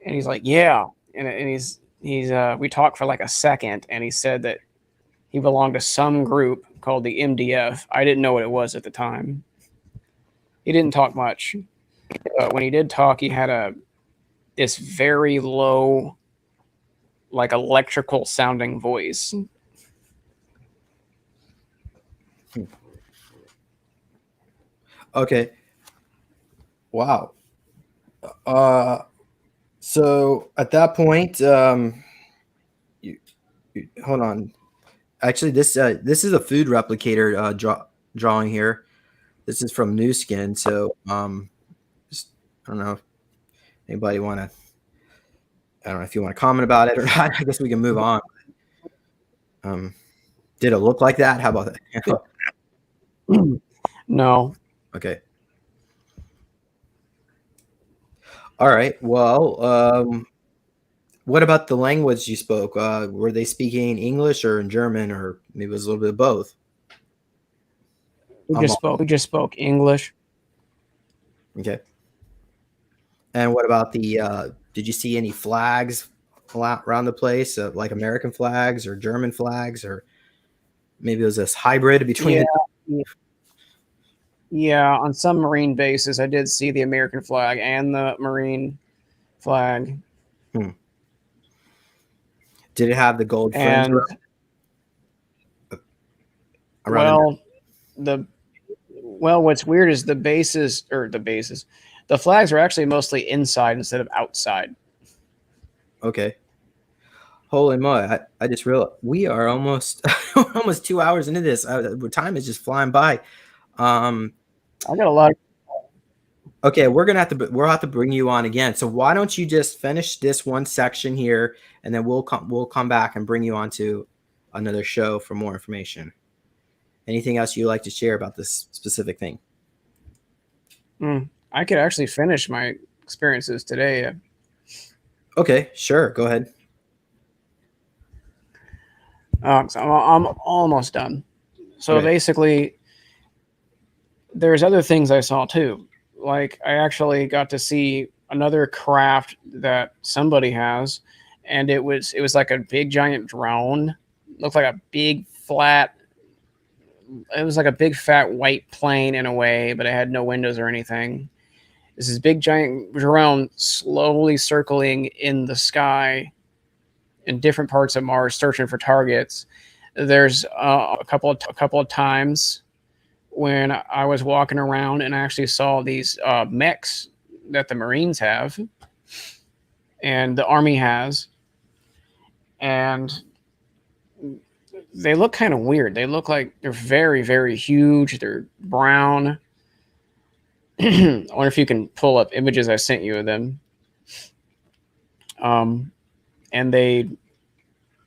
And he's like, yeah. And he's we talked for like a second, and he said that he belonged to some group called the MDF. I didn't know what it was at the time. He didn't talk much, but when he did talk, he had this very low, like electrical sounding voice. Okay. Wow. So at that point, hold on. Actually, this is a food replicator drawing here. This is from New Skin. So just, I don't know if anybody want to. I don't know if you want to comment about it or not. I guess we can move on. Did it look like that? How about that? No. Okay. All right. Well, what about the language you spoke? Were they speaking English or in German, or maybe it was a little bit of both? We just spoke English. Okay. And what about the Did you see any flags around the place, like American flags or German flags, or maybe it was this hybrid between? Yeah, on some Marine bases, I did see the American flag and the Marine flag. Did it have the gold fringe And around what's weird is the flags are actually mostly inside instead of outside. Okay. Holy moly! I just realized we are almost almost 2 hours into this. Time is just flying by. I got a lot. Okay, we'll have to bring you on again. So why don't you just finish this one section here, and then we'll come back and bring you on to another show for more information. Anything else you'd like to share about this specific thing? I could actually finish my experiences today. Okay, sure. Go ahead. So I'm almost done. So basically, there's other things I saw too. Like I actually got to see another craft that somebody has, and it was like a big giant drone. Looked like a big flat. It was like a big fat white plane in a way, but it had no windows or anything. This is big giant drone slowly circling in the sky in different parts of Mars, searching for targets. There's a couple of times when I was walking around and I actually saw these mechs that the Marines have and the Army has, and they look kind of weird. They look like they're very, very huge. They're brown. I wonder if you can pull up images I sent you of them. And they,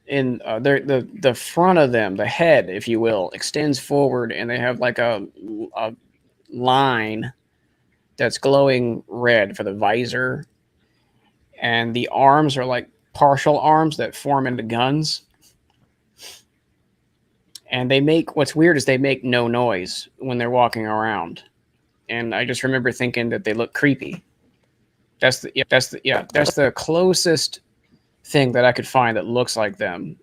the front of them, the head, if you will, extends forward, and they have like a line that's glowing red for the visor, and the arms are like partial arms that form into guns. And what's weird is they make no noise when they're walking around. And I just remember thinking that they look creepy. That's the closest thing that I could find that looks like them.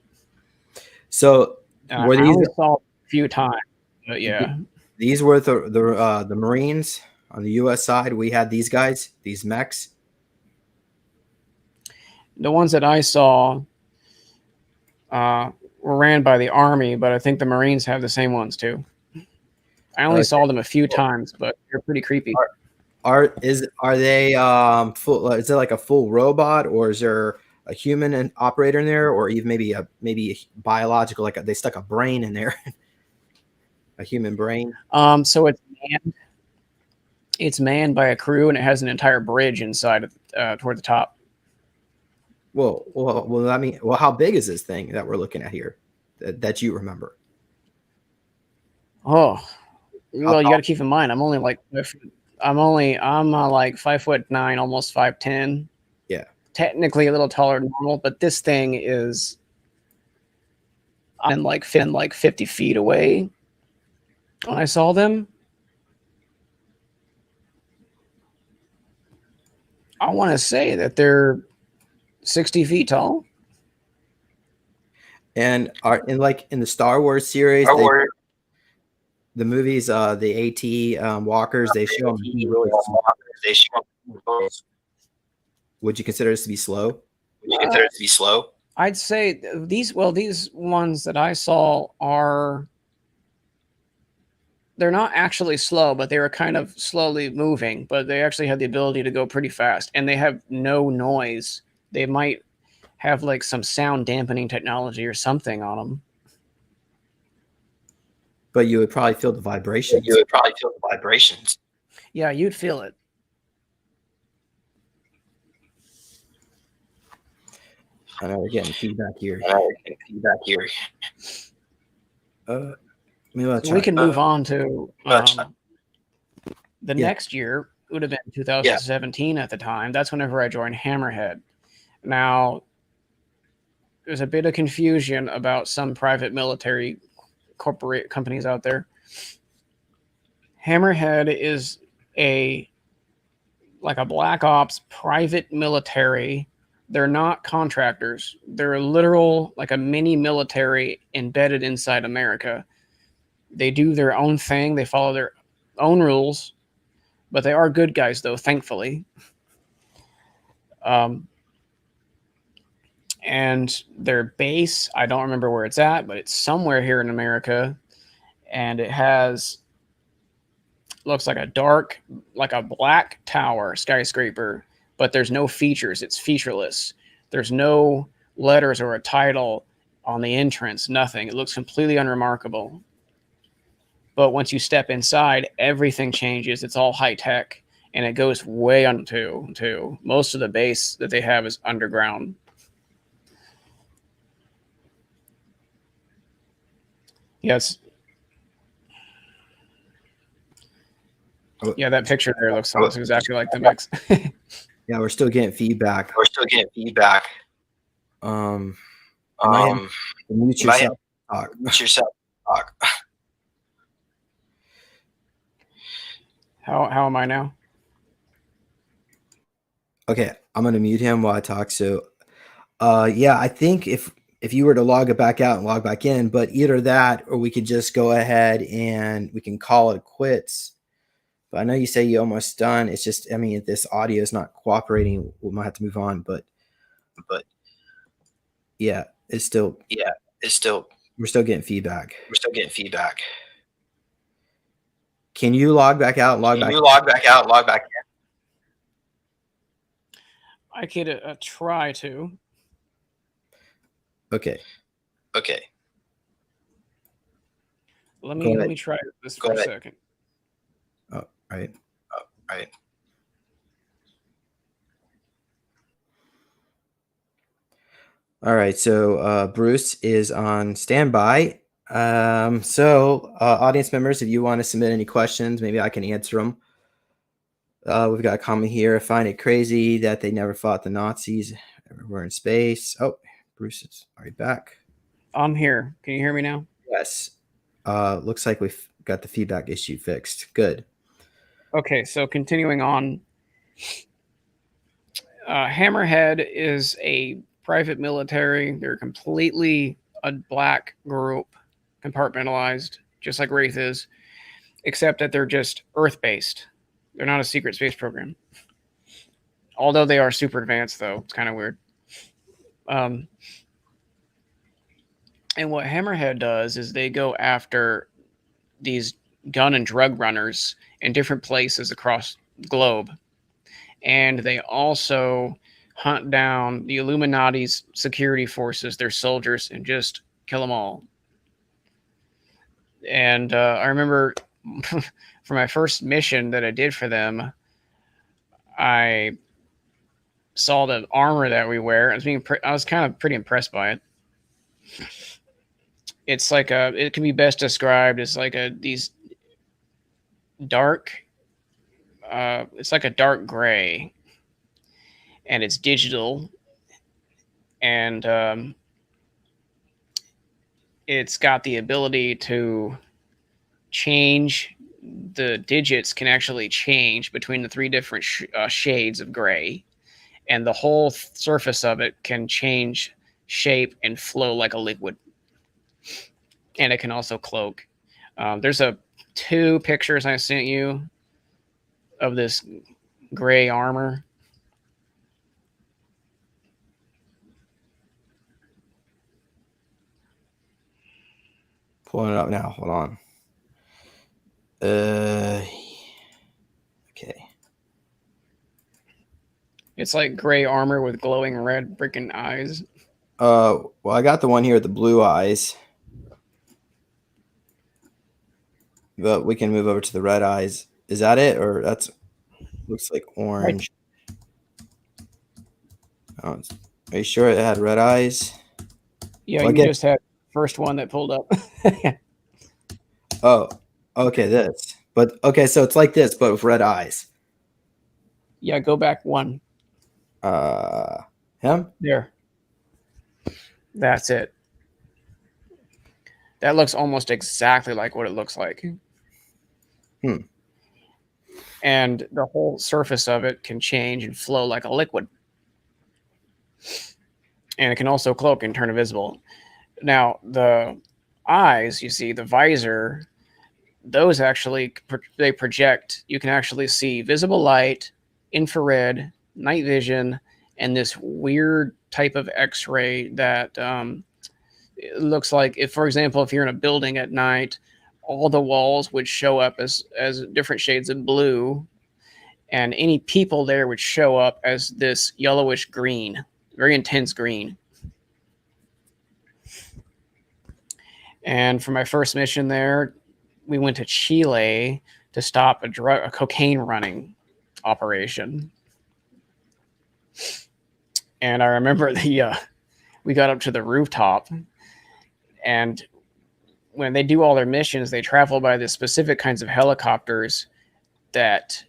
So were these? I only saw a few times, but yeah. These were the Marines on the U.S. side. We had these guys, these mechs. The ones that I saw were ran by the Army, but I think the Marines have the same ones too. I only saw them a few times, but they're pretty creepy. Are they full? Is it like a full robot, or is there a human operator in there, or even maybe a biological? Like they stuck a brain in there, a human brain. So it's manned by a crew, and it has an entire bridge inside toward the top. Well, I mean, how big is this thing that we're looking at here that you remember? Oh, well, you got to keep in mind, I'm like 5'9", almost 5'10". Yeah, technically a little taller than normal, but this thing is like 50 feet away. When I saw them, I want to say that they're 60 feet tall. And are in the Star Wars series, the movies, the AT walkers, they show them really slow. Would you consider this to be slow? I'd say these ones that I saw they're not actually slow, but they were kind of slowly moving, but they actually had the ability to go pretty fast, and they have no noise. They might have like some sound dampening technology or something on them. But you would probably feel the vibrations. Yeah, you'd feel it. I know we're getting feedback here. We can move on to the next year. It would have been 2017 at the time. That's whenever I joined Hammerhead. Now, there's a bit of confusion about some private military corporate companies out there. Hammerhead is like a black ops private military. They're not contractors. They're literal, like a mini military embedded inside America. They do their own thing. They follow their own rules, but they are good guys, though, thankfully. And their base, I don't remember where it's at, but it's somewhere here in America. And it has, looks like a black tower skyscraper, but there's no features. It's featureless. There's no letters or a title on the entrance, nothing. It looks completely unremarkable. But once you step inside, everything changes. It's all high tech, and it goes way to most of the base that they have is underground. Yes. Yeah, that picture there looks exactly like the mix. Yeah, we're still getting feedback. Mute yourself. Talk. How am I now? Okay, I'm gonna mute him while I talk. So, yeah, I think if you were to log it back out and log back in, but either that or we could just go ahead and we can call it quits. But I know you say you're almost done. It's just, I mean, if this audio is not cooperating, we might have to move on. But yeah, it's still we're still getting feedback. Can you log back out? Log back in. I could try to. Okay. Let me try this for a second. Oh, right. All right. So Bruce is on standby. Audience members, if you want to submit any questions, maybe I can answer them. We've got a comment here. I find it crazy that they never fought the Nazis. We're in space. Oh, Bruce is already back. I'm here. Can you hear me now? Yes. Looks like we've got the feedback issue fixed. Good. Okay, so continuing on. Hammerhead is a private military. They're completely a black group, compartmentalized, just like Wraith is, except that they're just Earth-based. They're not a secret space program. Although they are super advanced, though. It's kind of weird. And what Hammerhead does is they go after these gun and drug runners in different places across the globe. And they also hunt down the Illuminati's security forces, their soldiers, and just kill them all. And I remember for my first mission that I did for them, I saw the armor that we wear. I was kind of pretty impressed by it. It's like it can be best described as like these dark. It's like a dark gray, and it's digital, and it's got the ability to change. The digits can actually change between the three different shades of gray, and the whole surface of it can change shape and flow like a liquid. And it can also cloak. There's 2 pictures I sent you of this gray armor. Pulling it up now. Hold on. Okay. It's like gray armor with glowing red freaking eyes. Well, I got the one here with the blue eyes. But we can move over to the red eyes. Is that it? Or that's looks like orange. Oh, are you sure it had red eyes? Yeah, you just had the first one that pulled up. Oh, okay, this. But okay, so it's like this, but with red eyes. Yeah, go back 1. Him? There. That's it. That looks almost exactly like what it looks like. and the whole surface of it can change and flow like a liquid. And it can also cloak and turn invisible. Now, the eyes, you see, the visor, those actually, they project. You can actually see visible light, infrared, night vision, and this weird type of X-ray that it looks like, if, for example, if you're in a building at night, all the walls would show up as different shades of blue, and any people there would show up as this yellowish green, very intense green. And for my first mission there, we went to Chile to stop a cocaine running operation. And I remember we got up to the rooftop, and when they do all their missions, they travel by the specific kinds of helicopters that,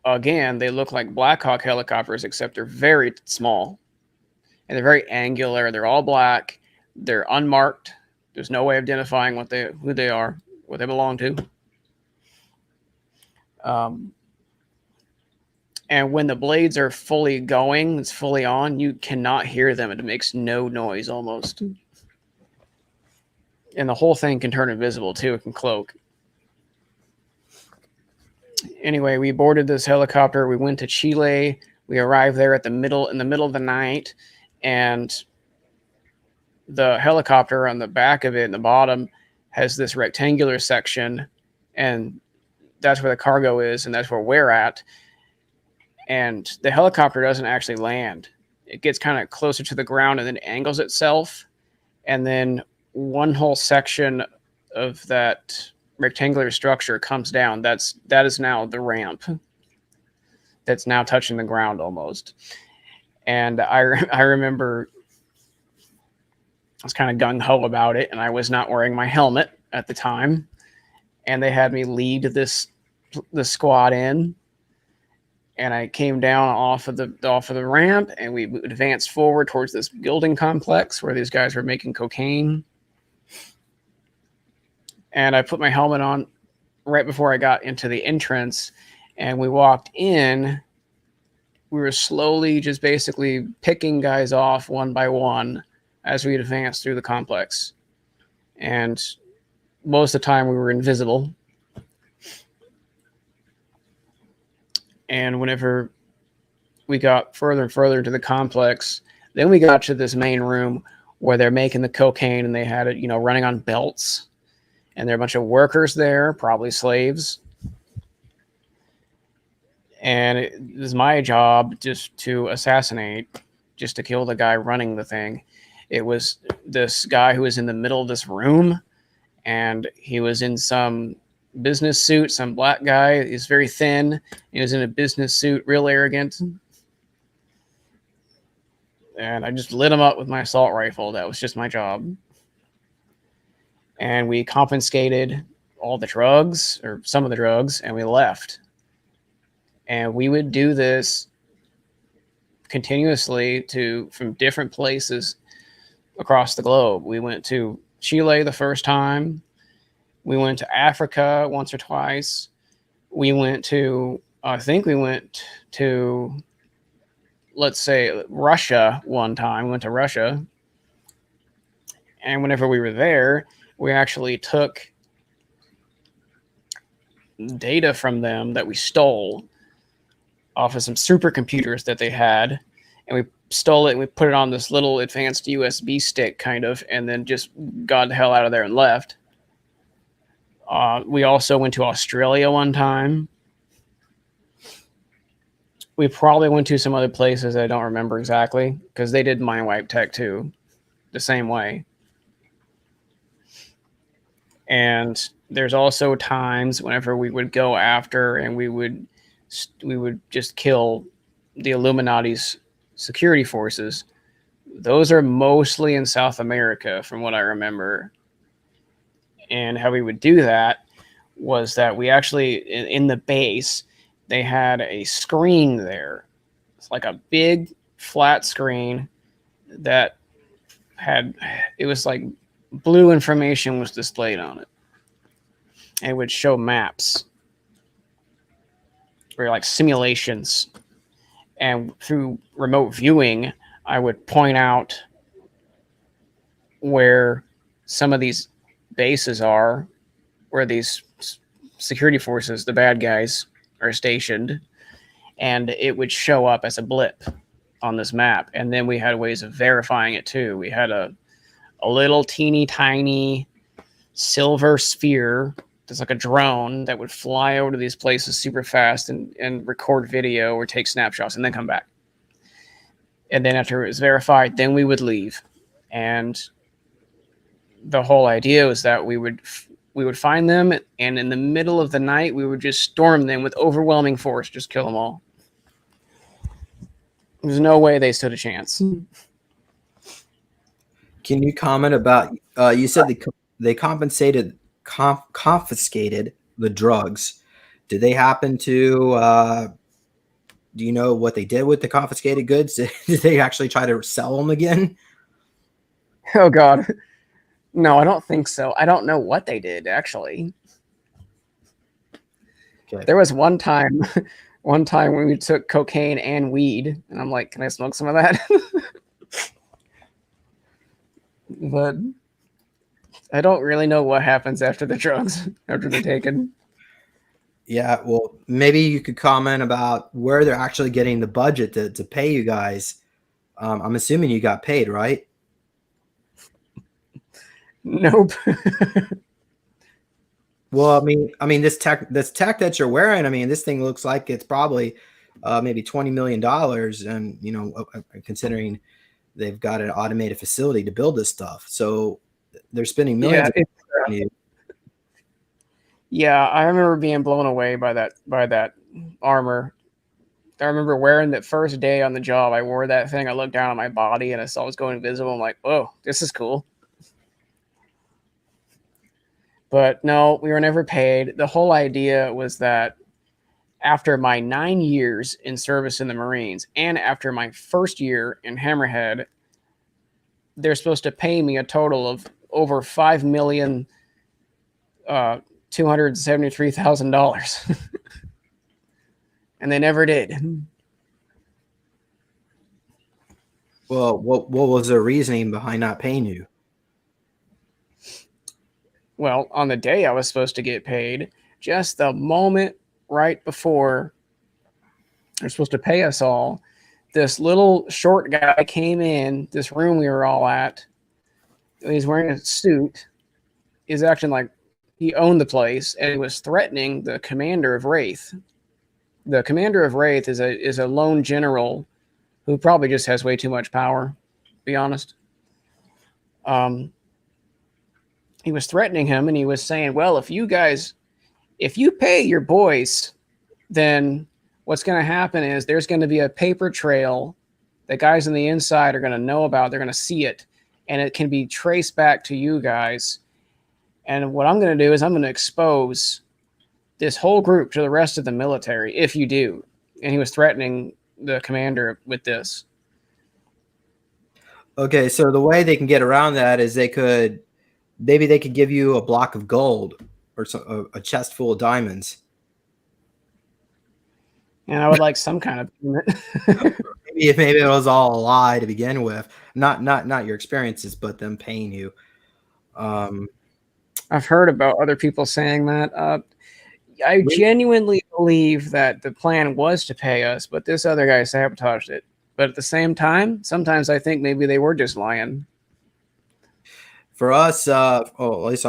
again, they look like Black Hawk helicopters, except they're very small and they're very angular. They're all black. They're unmarked. There's no way of identifying who they are, what they belong to. And when the blades are fully going, it's fully on, you cannot hear them. It makes no noise almost. And the whole thing can turn invisible too. It can cloak. Anyway, we boarded this helicopter. We went to Chile. We arrived there in the middle of the night, and the helicopter on the back of it, in the bottom, has this rectangular section, and that's where the cargo is, and that's where we're at. And the helicopter doesn't actually land. It gets kind of closer to the ground and then angles itself, and then one whole section of that rectangular structure comes down. That is now the ramp that's now touching the ground almost. And I remember I was kind of gung-ho about it, and I was not wearing my helmet at the time, and they had me lead the squad in, and I came down off of the ramp, and we advanced forward towards this building complex where these guys were making cocaine. And I put my helmet on right before I got into the entrance, and we walked in. We were slowly just basically picking guys off one by one as we advanced through the complex. And most of the time we were invisible. And whenever we got further and further into the complex, then we got to this main room where they're making the cocaine, and they had it, running on belts. And there are a bunch of workers there, probably slaves. And it was my job just to assassinate, just to kill the guy running the thing. It was this guy who was in the middle of this room, and he was in some business suit, some black guy. He's very thin. He was in a business suit, real arrogant. And I just lit him up with my assault rifle. That was just my job. And we confiscated all the drugs, or some of the drugs, and we left. And we would do this continuously from different places across the globe. We went to Chile the first time. We went to Africa once or twice. We went to, let's say, Russia one time. We went to Russia. And whenever we were there, we actually took data from them that we stole off of some supercomputers that they had, and we stole it and we put it on this little advanced USB stick kind of, and then just got the hell out of there and left. We also went to Australia one time. We probably went to some other places I don't remember exactly, because they did mind wipe tech too, the same way. And there's also times whenever we would go after and we would just kill the Illuminati's security forces. Those are mostly in South America, from what I remember. And how we would do that was that we actually, in the base, they had a screen there. It's like a big flat screen that it was like blue information was displayed on it. And it would show maps or like simulations, and through remote viewing, I would point out where some of these bases are, where these security forces, the bad guys, are stationed, and it would show up as a blip on this map. And then we had ways of verifying it too. We had a little teeny tiny silver sphere that's like a drone that would fly over to these places super fast and record video or take snapshots and then come back. And then after it was verified, then we would leave. And the whole idea was that we would find them, and in the middle of the night, we would just storm them with overwhelming force, just kill them all. There's no way they stood a chance. Can you comment about? You said they confiscated the drugs. Did they happen to? Do you know what they did with the confiscated goods? Did they actually try to sell them again? Oh God, no, I don't think so. I don't know what they did actually. Okay. There was one time when we took cocaine and weed, and I'm like, "Can I smoke some of that?" But I don't really know what happens after the drugs, after they're taken. Yeah, well, maybe you could comment about where they're actually getting the budget to pay you guys. I'm assuming you got paid, right? Nope. Well, I mean, this tech that you're wearing, I mean, this thing looks like it's probably maybe $20 million, and you know, considering they've got an automated facility to build this stuff, so they're spending millions. On you. Yeah, I remember being blown away by that armor. I remember wearing that first day on the job. I wore that thing. I looked down at my body and I saw it was going invisible. I'm like, "Oh, this is cool." But no, we were never paid. The whole idea was that after my 9 years in service in the Marines and after my first year in Hammerhead, they're supposed to pay me a total of over $5,273,000. And they never did. Well, what was their reasoning behind not paying you? Well, on the day I was supposed to get paid, just the moment right before they're supposed to pay us all, this little short guy came in this room we were all at. He's wearing a suit. He's acting like he owned the place, and he was threatening the commander of Wraith. The commander of Wraith is a lone general who probably just has way too much power, to be honest. He was threatening him, and he was saying, "Well, if you pay your boys, then what's going to happen is there's going to be a paper trail that guys on the inside are going to know about. They're going to see it, and it can be traced back to you guys. And what I'm going to do is I'm going to expose this whole group to the rest of the military if you do." And he was threatening the commander with this. Okay, so the way they can get around that is they could give you a block of gold or a chest full of diamonds. And I would like some kind of payment. maybe it was all a lie to begin with. Not your experiences, but them paying you. I've heard about other people saying that. I genuinely believe that the plan was to pay us, but this other guy sabotaged it. But at the same time, sometimes I think maybe they were just lying. For us, at least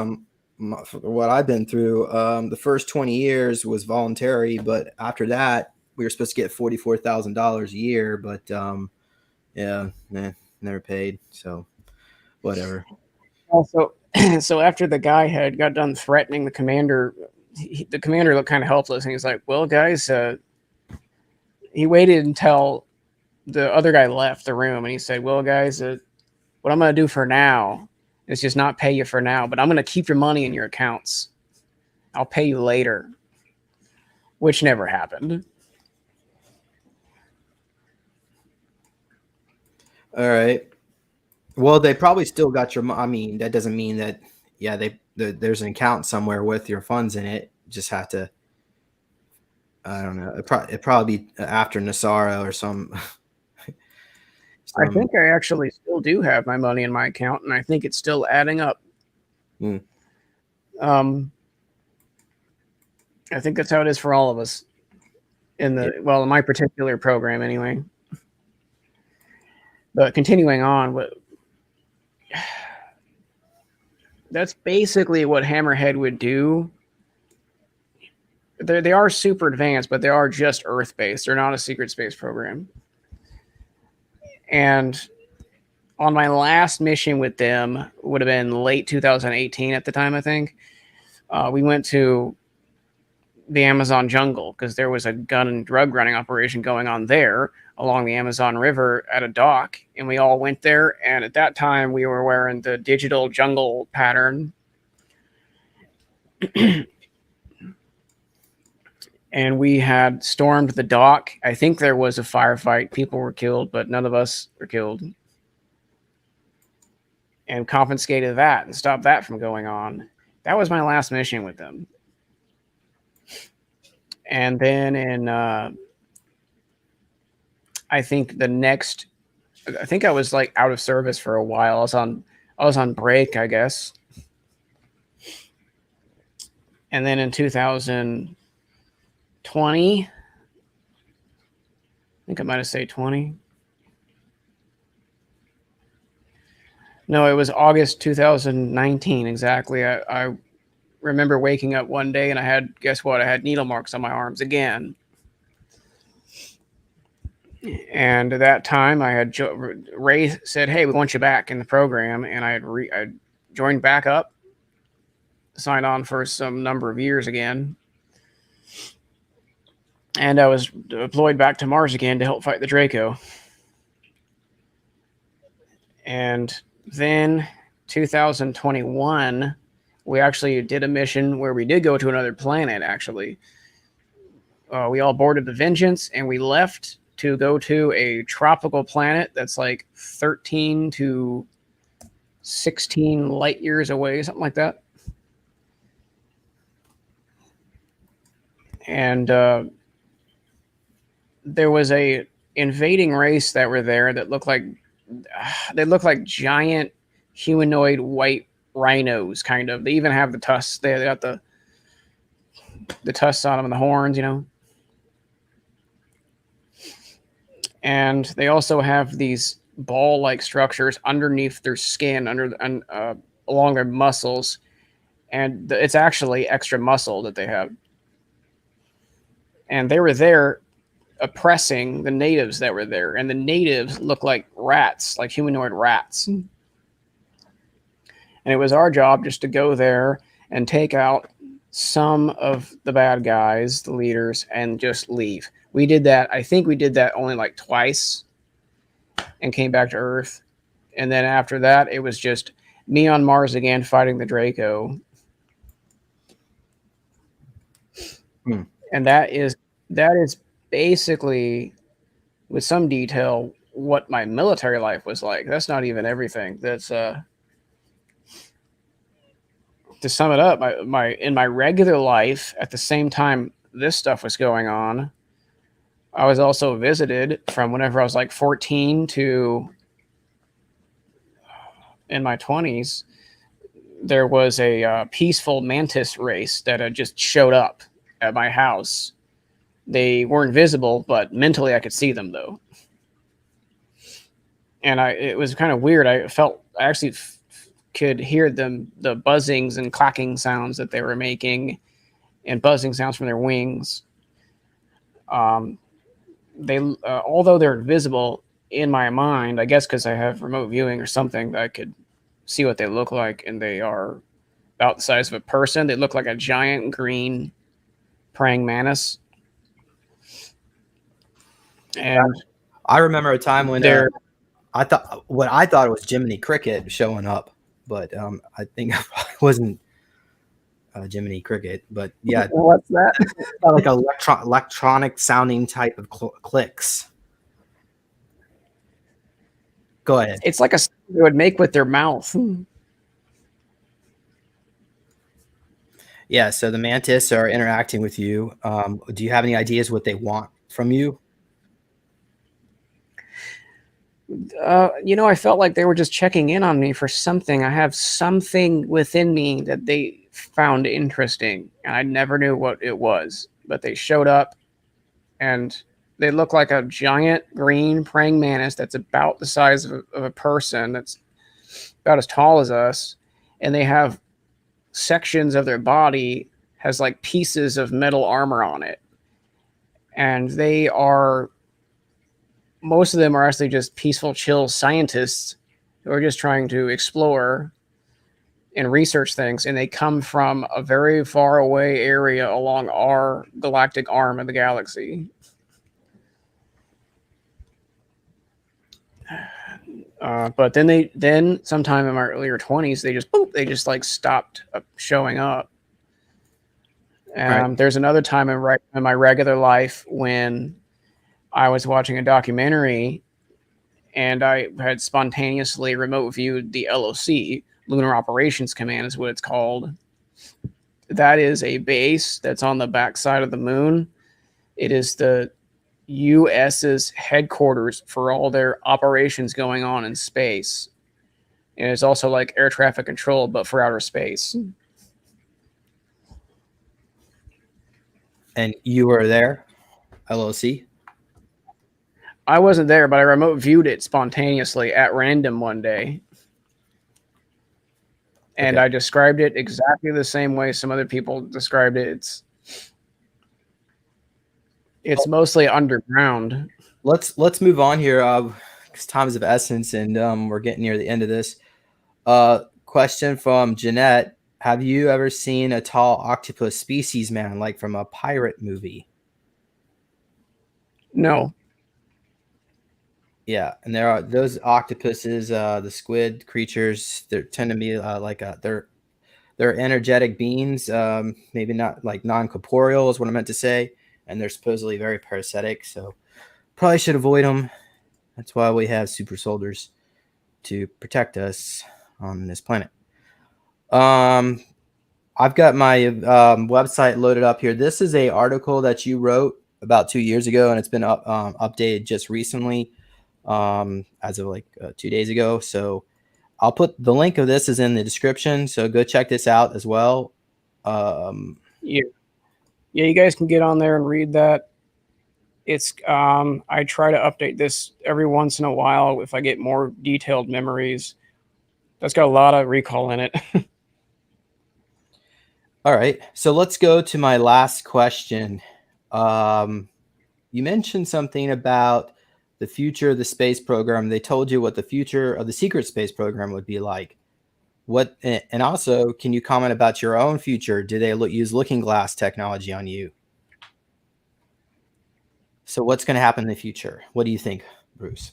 what I've been through, the first 20 years was voluntary, but after that, we were supposed to get $44,000 a year, but never paid. So whatever. Also, so after the guy got done threatening the commander, the commander looked kind of helpless, and he's like, "Well, guys," he waited until the other guy left the room, and he said, "Well, guys, what I'm going to do for now is just not pay you for now, but I'm going to keep your money in your accounts. I'll pay you later," which never happened. All right. Well, they probably still got your. I mean, that doesn't mean that. Yeah, there's an account somewhere with your funds in it. You just have to I don't know. It'd probably be after Nasara or some. I think I actually still do have my money in my account, and I think it's still adding up. Hmm. I think that's how it is for all of us in in my particular program anyway. But continuing on, that's basically what Hammerhead would do. They are super advanced, but they are just Earth-based. They're not a secret space program. And on my last mission with them, would have been late 2018 at the time, I think, we went to the Amazon jungle because there was a gun and drug running operation going on there along the Amazon River at a dock, and we all went there. And at that time, we were wearing the digital jungle pattern. And we had stormed the dock. I think there was a firefight. People were killed, but none of us were killed. And confiscated that and stopped that from going on. That was my last mission with them. And then in, I think I was like out of service for a while. I was on break, I guess. And then in 2020, I think I might have said 20. No, it was August 2019 exactly. I remember waking up one day and I had needle marks on my arms again. And at that time, I had Wraith said, "Hey, we want you back in the program," and I joined back up, signed on for some number of years again, and I was deployed back to Mars again to help fight the Draco. And then 2021, we actually did a mission where we did go to another planet. Actually, we all boarded the Vengeance and we left to go to a tropical planet that's like 13 to 16 light years away, something like that. And there was a invading race that were there that looked like giant humanoid white rhinos, kind of. They even have the tusks. They got the tusks on them and the horns, you know. And they also have these ball-like structures underneath their skin, along their muscles, and it's actually extra muscle that they have. And they were there oppressing the natives that were there, and the natives look like rats, like humanoid rats. And it was our job just to go there and take out some of the bad guys, the leaders, and just leave. We did that. I think we did that only like twice and came back to Earth. And then after that, it was just me on Mars again fighting the Draco. And that is basically, with some detail, what my military life was like. That's not even everything. That's to sum it up, in my regular life, at the same time this stuff was going on, I was also visited from whenever I was like 14 to in my 20s. There was a peaceful mantis race that had just showed up at my house. They weren't visible, but mentally I could see them though. And it was kind of weird. I actually could hear the buzzings and clacking sounds that they were making, and buzzing sounds from their wings. They although they're visible in my mind, I guess because I have remote viewing or something, I could see what they look like, and they are about the size of a person. They look like a giant green praying mantis. And I remember a time when I thought it was Jiminy Cricket showing up, but I think it wasn't Jiminy Cricket. But yeah, what's that? Like electronic sounding type of clicks. Go ahead. It's like a sound they would make with their mouth. Yeah, so the mantis are interacting with you. Do you have any ideas what they want from you? I felt like they were just checking in on me for something. I have something within me that they found interesting, and I never knew what it was. But they showed up, and they look like a giant green praying mantis that's about the size of a person, that's about as tall as us, and they have sections of their body has like pieces of metal armor on it, and most of them are actually just peaceful, chill scientists who are just trying to explore and research things, and they come from a very far away area along our galactic arm of the galaxy. But then sometime in my earlier 20s, they just like stopped showing up. Right. There's another time in my regular life when I was watching a documentary, and I had spontaneously remote viewed the LOC, Lunar Operations Command is what it's called. That is a base that's on the backside of the moon. It is the US's headquarters for all their operations going on in space. And it's also like air traffic control, but for outer space. And you were there, LOC? I wasn't there, but I remote viewed it spontaneously at random one day. And Okay. I described it exactly the same way some other people described it. It's mostly underground. Let's move on here, because time is of essence, and we're getting near the end of this. Question from Jeanette: have you ever seen a tall octopus species man, like from a pirate movie? No. Yeah, and there are those octopuses, the squid creatures. They tend to be they're energetic beings. Maybe not like non-corporeal is what I meant to say, and they're supposedly very parasitic. So probably should avoid them. That's why we have super soldiers to protect us on this planet. I've got my website loaded up here. This is a article that you wrote about 2 years ago, and it's been updated just recently, as of like 2 days ago. So I'll put the link of this is in the description. So go check this out as well. Yeah, you guys can get on there and read that. It's I try to update this every once in a while if I get more detailed memories. That's got a lot of recall in it. All right, so let's go to my last question. You mentioned something about the future of the space program. They told you what the future of the secret space program would be like. What, and also, can you comment about your own future? Do they use looking glass technology on you? So what's going to happen in the future? What do you think, Bruce?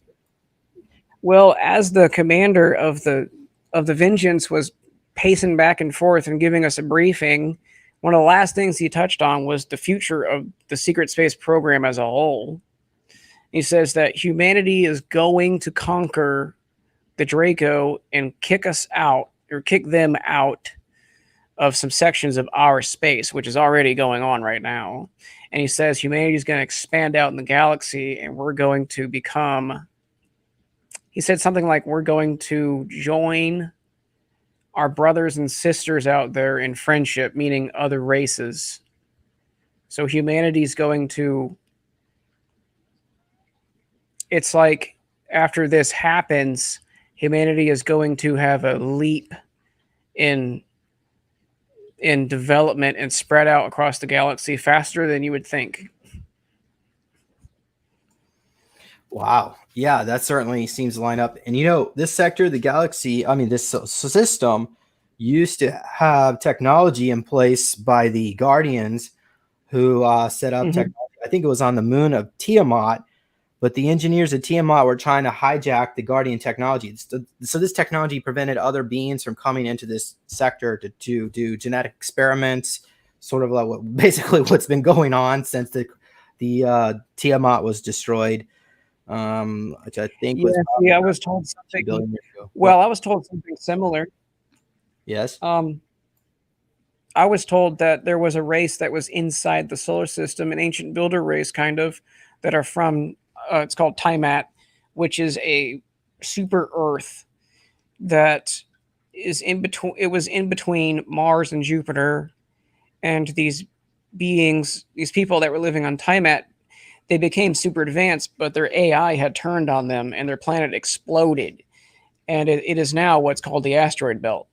Well, as the commander of the Vengeance was pacing back and forth and giving us a briefing, one of the last things he touched on was the future of the secret space program as a whole. He says that humanity is going to conquer the Draco and kick us out, or kick them out of some sections of our space, which is already going on right now. And he says humanity is going to expand out in the galaxy, and we're going to become, he said something like, we're going to join our brothers and sisters out there in friendship, meaning other races. So humanity is going to, it's like after this happens, humanity is going to have a leap in development and spread out across the galaxy faster than you would think. Wow. Yeah, that certainly seems to line up. And this sector, the galaxy, I mean, this system used to have technology in place by the Guardians who set up technology. I think it was on the moon of Tiamat, but the engineers at Tiamat were trying to hijack the Guardian technology. So this technology prevented other beings from coming into this sector to do genetic experiments, sort of like basically what's been going on since the Tiamat was destroyed. Which I think was I was told something. 2 billion years ago. Well, I was told something similar. Yes. I was told that there was a race that was inside the solar system, an ancient builder race, kind of, that are from. It's called Tiamat, which is a super Earth that is in between. It was in between Mars and Jupiter, and these beings, these people that were living on Tiamat, they became super advanced, but their AI had turned on them, and their planet exploded, and it is now what's called the asteroid belt.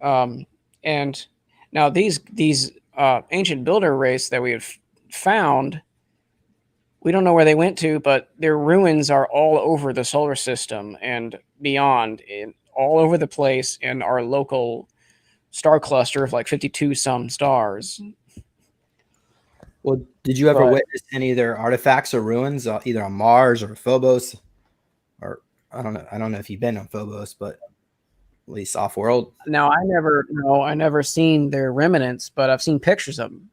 And now these ancient builder race that we have found, we don't know where they went to, but their ruins are all over the solar system and beyond, all over the place in our local star cluster of like 52 some stars. Well, did you ever witness any of their artifacts or ruins, either on Mars or Phobos, or I don't know if you've been on Phobos, but at least off world? Now, I never seen their remnants, but I've seen pictures of them.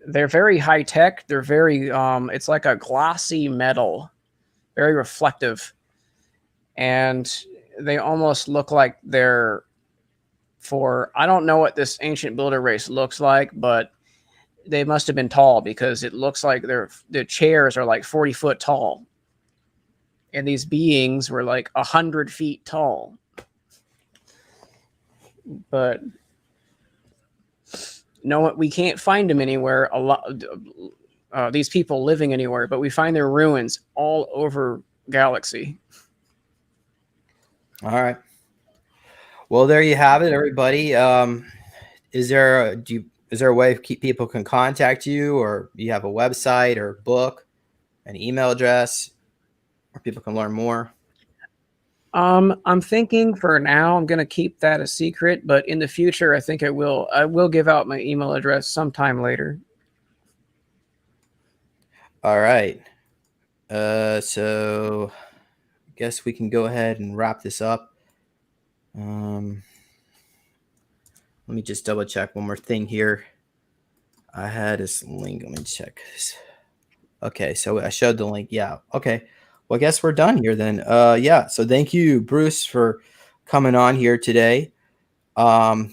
They're very high tech. They're very, it's like a glossy metal, very reflective. And they almost look like they're I don't know what this ancient builder race looks like, but they must have been tall, because it looks like their chairs are like 40 foot tall. And these beings were like 100 feet tall. But no, we can't find them anywhere. These people living anywhere, but we find their ruins all over galaxy. All right. Well, there you have it, everybody. Is there a way people can contact you, or you have a website or book, an email address, where people can learn more? I'm thinking for now I'm going to keep that a secret, but in the future I think I will give out my email address sometime later. All right. So I guess we can go ahead and wrap this up. Let me just double check one more thing here. I had this link. Let me check this. Okay, so I showed the link. Yeah. Okay. Well, I guess we're done here then. Yeah. So thank you, Bruce, for coming on here today. I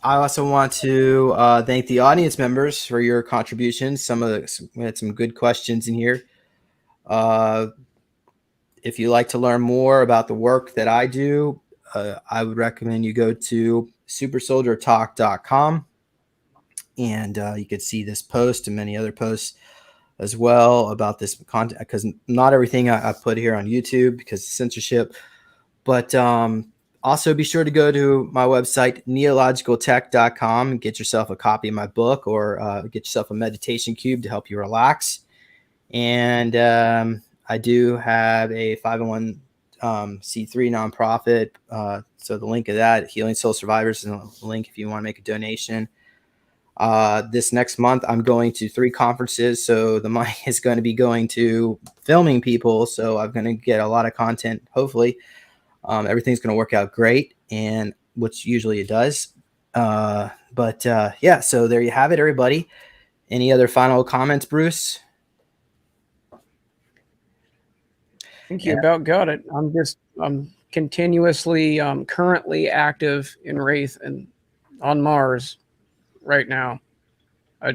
also want to thank the audience members for your contributions. We had some good questions in here. If you'd like to learn more about the work that I do, I would recommend you go to supersoldiertalk.com, and you could see this post and many other posts as well about this content, because not everything I put here on YouTube because of censorship. But also be sure to go to my website, neologicaltech.com, and get yourself a copy of my book, or get yourself a meditation cube to help you relax. And I do have a 501c3 nonprofit. So the link of that, Healing Soul Survivors, is a link if you want to make a donation. This next month, I'm going to 3 conferences. So the money is going to be going to filming people. So I'm going to get a lot of content, hopefully. Everything's going to work out great, and which usually it does. Yeah, so there you have it, everybody. Any other final comments, Bruce? I think you about got it. I'm continuously currently active in Wraith and on Mars right now. I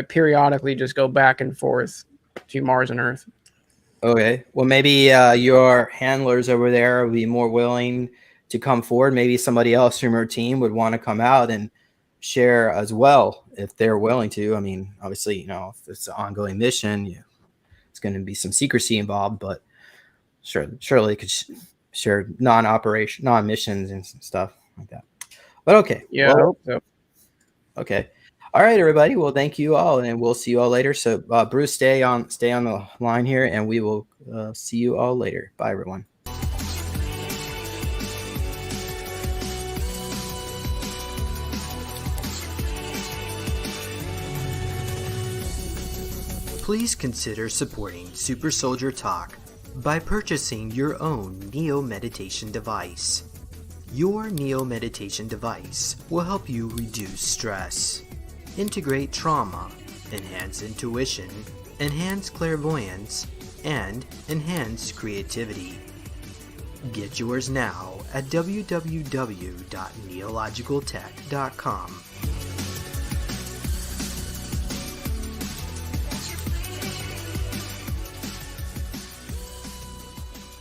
periodically just go back and forth to Mars and Earth. Okay. Well, maybe your handlers over there will be more willing to come forward. Maybe somebody else from your team would want to come out and share as well, if they're willing to. I mean, obviously, if it's an ongoing mission, it's going to be some secrecy involved, but surely could share non-missions and missions like that. But okay. Yeah, I hope so. Okay. All right, everybody. Well, thank you all, and we'll see you all later. So, Bruce, stay on the line here, and we will see you all later. Bye, everyone. Please consider supporting Super Soldier Talk by purchasing your own Neo Meditation device. Your Neo Meditation device will help you reduce stress, integrate trauma, enhance intuition, enhance clairvoyance, and enhance creativity. Get yours now at www.neologicaltech.com.